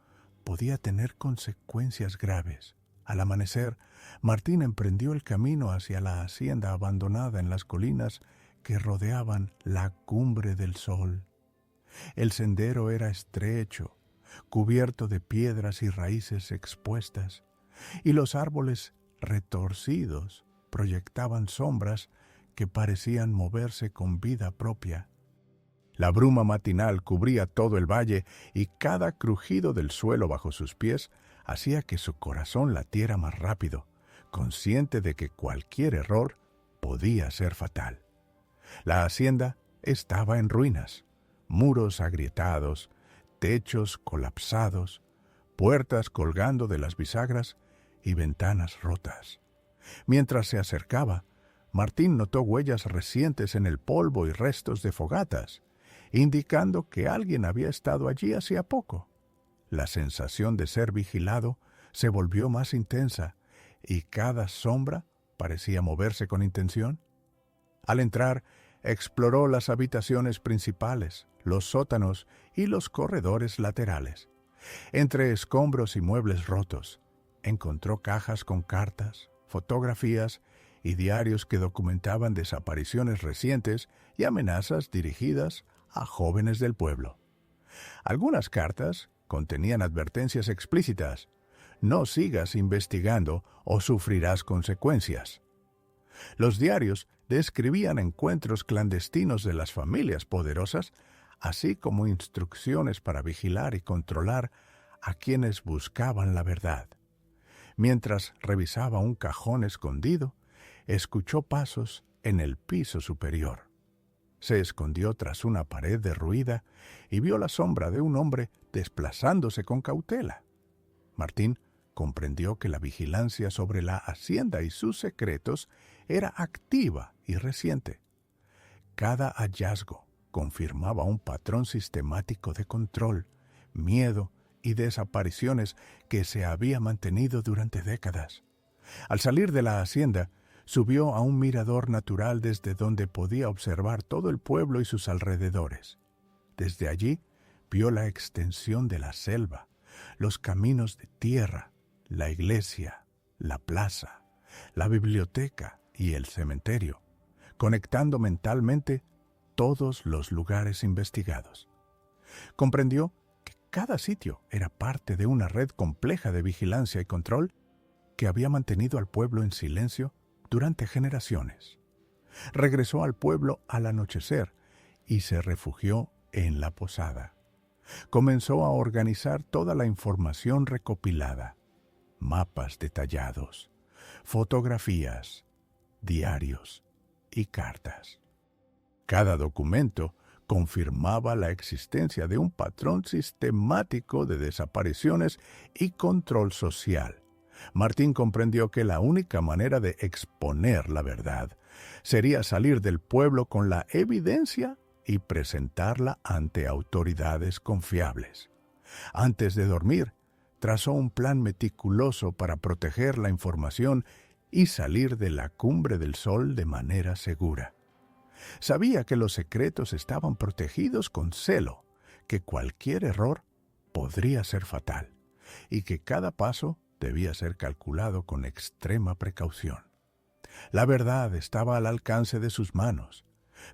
podía tener consecuencias graves. Al amanecer, Martín emprendió el camino hacia la hacienda abandonada en las colinas que rodeaban la Cumbre del Sol. El sendero era estrecho, cubierto de piedras y raíces expuestas, y los árboles retorcidos proyectaban sombras que parecían moverse con vida propia. La bruma matinal cubría todo el valle y cada crujido del suelo bajo sus pies hacía que su corazón latiera más rápido, consciente de que cualquier error podía ser fatal. La hacienda estaba en ruinas, muros agrietados, techos colapsados, puertas colgando de las bisagras y ventanas rotas. Mientras se acercaba, Martín notó huellas recientes en el polvo y restos de fogatas, indicando que alguien había estado allí hacía poco. La sensación de ser vigilado se volvió más intensa y cada sombra parecía moverse con intención. Al entrar, exploró las habitaciones principales, los sótanos y los corredores laterales. Entre escombros y muebles rotos, encontró cajas con cartas, fotografías y diarios que documentaban desapariciones recientes y amenazas dirigidas a jóvenes del pueblo. Algunas cartas contenían advertencias explícitas: no sigas investigando o sufrirás consecuencias. Los diarios describían encuentros clandestinos de las familias poderosas, así como instrucciones para vigilar y controlar a quienes buscaban la verdad. Mientras revisaba un cajón escondido, escuchó pasos en el piso superior. Se escondió tras una pared derruida y vio la sombra de un hombre desplazándose con cautela. Martín comprendió que la vigilancia sobre la hacienda y sus secretos era activa y reciente. Cada hallazgo confirmaba un patrón sistemático de control, miedo y desapariciones que se había mantenido durante décadas. Al salir de la hacienda, subió a un mirador natural desde donde podía observar todo el pueblo y sus alrededores. Desde allí vio la extensión de la selva, los caminos de tierra, la iglesia, la plaza, la biblioteca y el cementerio, conectando mentalmente todos los lugares investigados. Comprendió que cada sitio era parte de una red compleja de vigilancia y control que había mantenido al pueblo en silencio durante generaciones. Regresó al pueblo al anochecer y se refugió en la posada. Comenzó a organizar toda la información recopilada: mapas detallados, fotografías, diarios y cartas. Cada documento confirmaba la existencia de un patrón sistemático de desapariciones y control social. Martín comprendió que la única manera de exponer la verdad sería salir del pueblo con la evidencia y presentarla ante autoridades confiables. Antes de dormir, trazó un plan meticuloso para proteger la información y salir de la Cumbre del Sol de manera segura. Sabía que los secretos estaban protegidos con celo, que cualquier error podría ser fatal y que cada paso debía ser calculado con extrema precaución. La verdad estaba al alcance de sus manos,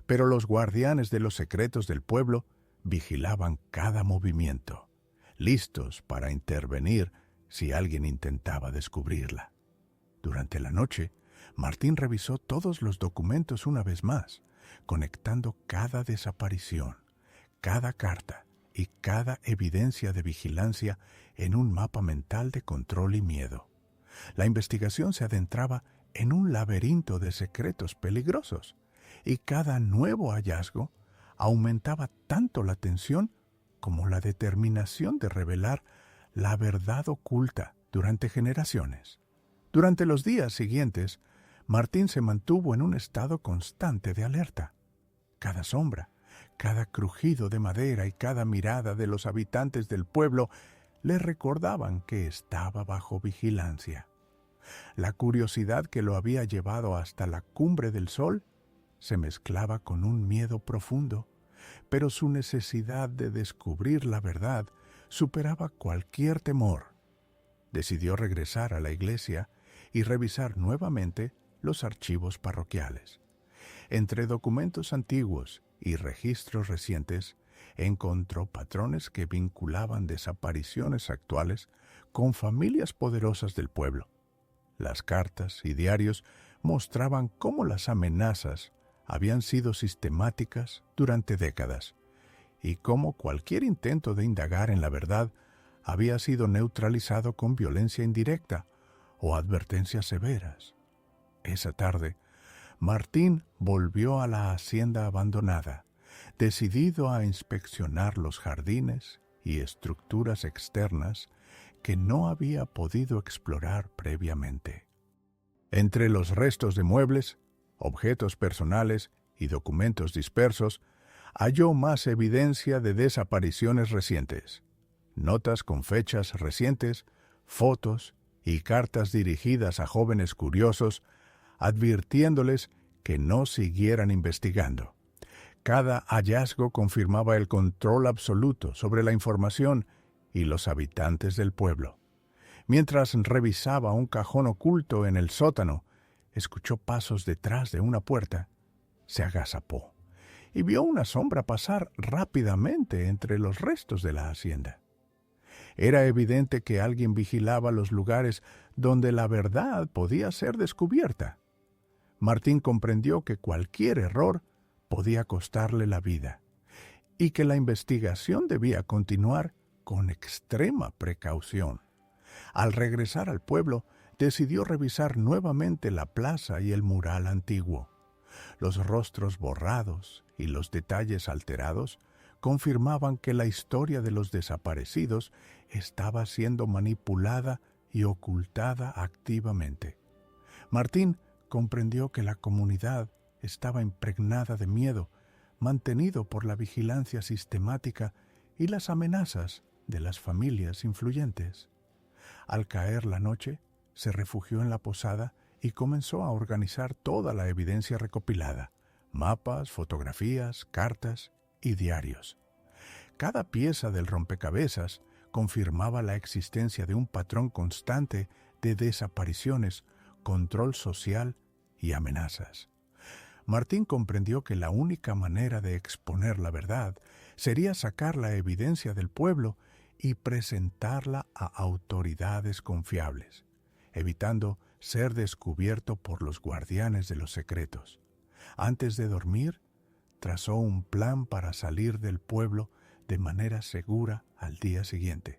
pero los guardianes de los secretos del pueblo vigilaban cada movimiento, listos para intervenir si alguien intentaba descubrirla. Durante la noche, Martín revisó todos los documentos una vez más, conectando cada desaparición, cada carta y cada evidencia de vigilancia en un mapa mental de control y miedo. La investigación se adentraba en un laberinto de secretos peligrosos, y cada nuevo hallazgo aumentaba tanto la tensión como la determinación de revelar la verdad oculta durante generaciones. Durante los días siguientes, Martín se mantuvo en un estado constante de alerta. Cada sombra, cada crujido de madera y cada mirada de los habitantes del pueblo le recordaban que estaba bajo vigilancia. La curiosidad que lo había llevado hasta la cumbre del sol se mezclaba con un miedo profundo, pero su necesidad de descubrir la verdad superaba cualquier temor. Decidió regresar a la iglesia y revisar nuevamente los archivos parroquiales. Entre documentos antiguos y registros recientes, encontró patrones que vinculaban desapariciones actuales con familias poderosas del pueblo. Las cartas y diarios mostraban cómo las amenazas habían sido sistemáticas durante décadas y cómo cualquier intento de indagar en la verdad había sido neutralizado con violencia indirecta o advertencias severas. Esa tarde, Martín volvió a la hacienda abandonada, decidido a inspeccionar los jardines y estructuras externas que no había podido explorar previamente. Entre los restos de muebles, objetos personales y documentos dispersos, halló más evidencia de desapariciones recientes. Notas con fechas recientes, fotos y cartas dirigidas a jóvenes curiosos, advirtiéndoles que no siguieran investigando. Cada hallazgo confirmaba el control absoluto sobre la información y los habitantes del pueblo. Mientras revisaba un cajón oculto en el sótano, escuchó pasos detrás de una puerta. Se agazapó y vio una sombra pasar rápidamente entre los restos de la hacienda. Era evidente que alguien vigilaba los lugares donde la verdad podía ser descubierta. Martín comprendió que cualquier error podía costarle la vida y que la investigación debía continuar con extrema precaución. Al regresar al pueblo, decidió revisar nuevamente la plaza y el mural antiguo. Los rostros borrados y los detalles alterados confirmaban que la historia de los desaparecidos estaba siendo manipulada y ocultada activamente. Martín comprendió que la comunidad estaba impregnada de miedo, mantenido por la vigilancia sistemática y las amenazas de las familias influyentes. Al caer la noche, se refugió en la posada y comenzó a organizar toda la evidencia recopilada: mapas, fotografías, cartas y diarios. Cada pieza del rompecabezas confirmaba la existencia de un patrón constante de desapariciones, control social y amenazas. Martín comprendió que la única manera de exponer la verdad sería sacar la evidencia del pueblo y presentarla a autoridades confiables, evitando ser descubierto por los guardianes de los secretos. Antes de dormir, trazó un plan para salir del pueblo de manera segura al día siguiente.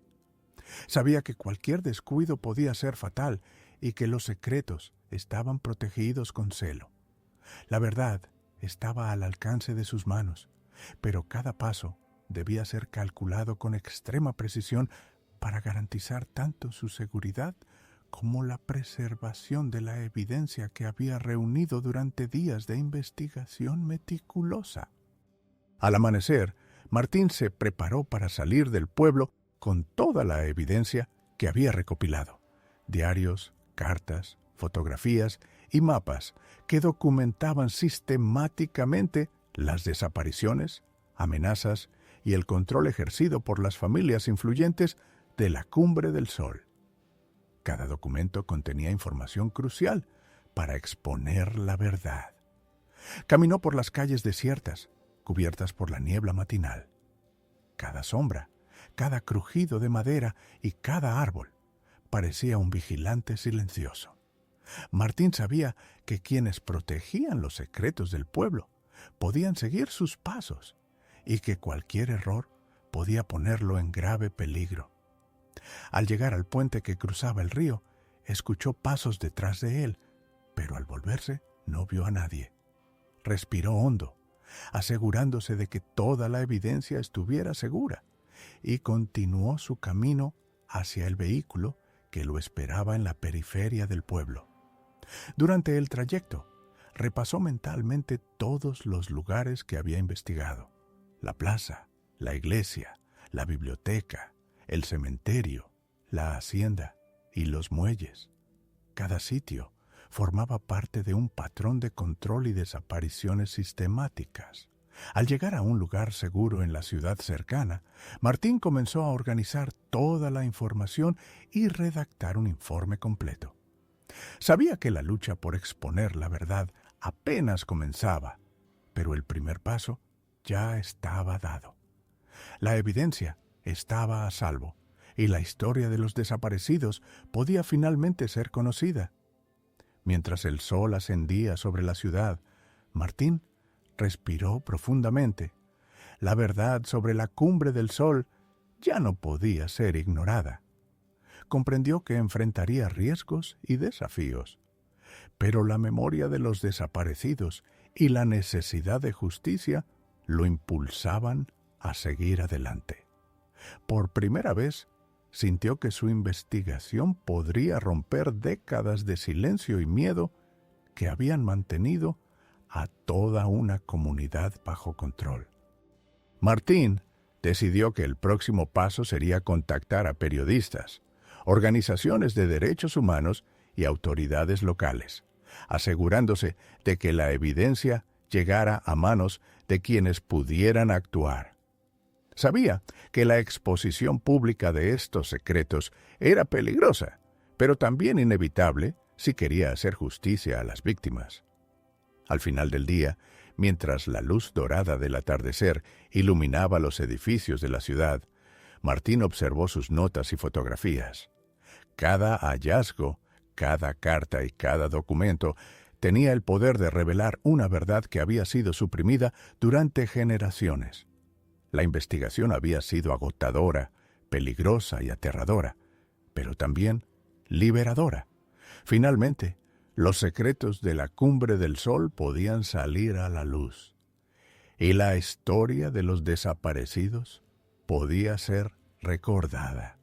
Sabía que cualquier descuido podía ser fatal y que los secretos estaban protegidos con celo. La verdad estaba al alcance de sus manos, pero cada paso debía ser calculado con extrema precisión para garantizar tanto su seguridad como la preservación de la evidencia que había reunido durante días de investigación meticulosa. Al amanecer, Martín se preparó para salir del pueblo con toda la evidencia que había recopilado: diarios, cartas, fotografías y mapas que documentaban sistemáticamente las desapariciones, amenazas y el control ejercido por las familias influyentes de la Cumbre del Sol. Cada documento contenía información crucial para exponer la verdad. Caminó por las calles desiertas, cubiertas por la niebla matinal. Cada sombra, cada crujido de madera y cada árbol parecía un vigilante silencioso. Martín sabía que quienes protegían los secretos del pueblo podían seguir sus pasos y que cualquier error podía ponerlo en grave peligro. Al llegar al puente que cruzaba el río, escuchó pasos detrás de él, pero al volverse no vio a nadie. Respiró hondo, asegurándose de que toda la evidencia estuviera segura, y continuó su camino hacia el vehículo que lo esperaba en la periferia del pueblo. Durante el trayecto, repasó mentalmente todos los lugares que había investigado: la plaza, la iglesia, la biblioteca, el cementerio, la hacienda y los muelles. Cada sitio formaba parte de un patrón de control y desapariciones sistemáticas. Al llegar a un lugar seguro en la ciudad cercana, Martín comenzó a organizar toda la información y redactar un informe completo. Sabía que la lucha por exponer la verdad apenas comenzaba, pero el primer paso ya estaba dado. La evidencia estaba a salvo y la historia de los desaparecidos podía finalmente ser conocida. Mientras el sol ascendía sobre la ciudad, Martín respiró profundamente. La verdad sobre la cumbre del sol ya no podía ser ignorada. Comprendió que enfrentaría riesgos y desafíos, pero la memoria de los desaparecidos y la necesidad de justicia lo impulsaban a seguir adelante. Por primera vez, sintió que su investigación podría romper décadas de silencio y miedo que habían mantenido a toda una comunidad bajo control. Martín decidió que el próximo paso sería contactar a periodistas, organizaciones de derechos humanos y autoridades locales, asegurándose de que la evidencia llegara a manos de quienes pudieran actuar. Sabía que la exposición pública de estos secretos era peligrosa, pero también inevitable si quería hacer justicia a las víctimas. Al final del día, mientras la luz dorada del atardecer iluminaba los edificios de la ciudad, Martín observó sus notas y fotografías. Cada hallazgo, cada carta y cada documento tenía el poder de revelar una verdad que había sido suprimida durante generaciones. La investigación había sido agotadora, peligrosa y aterradora, pero también liberadora. Finalmente, los secretos de la cumbre del sol podían salir a la luz, y la historia de los desaparecidos podía ser recordada.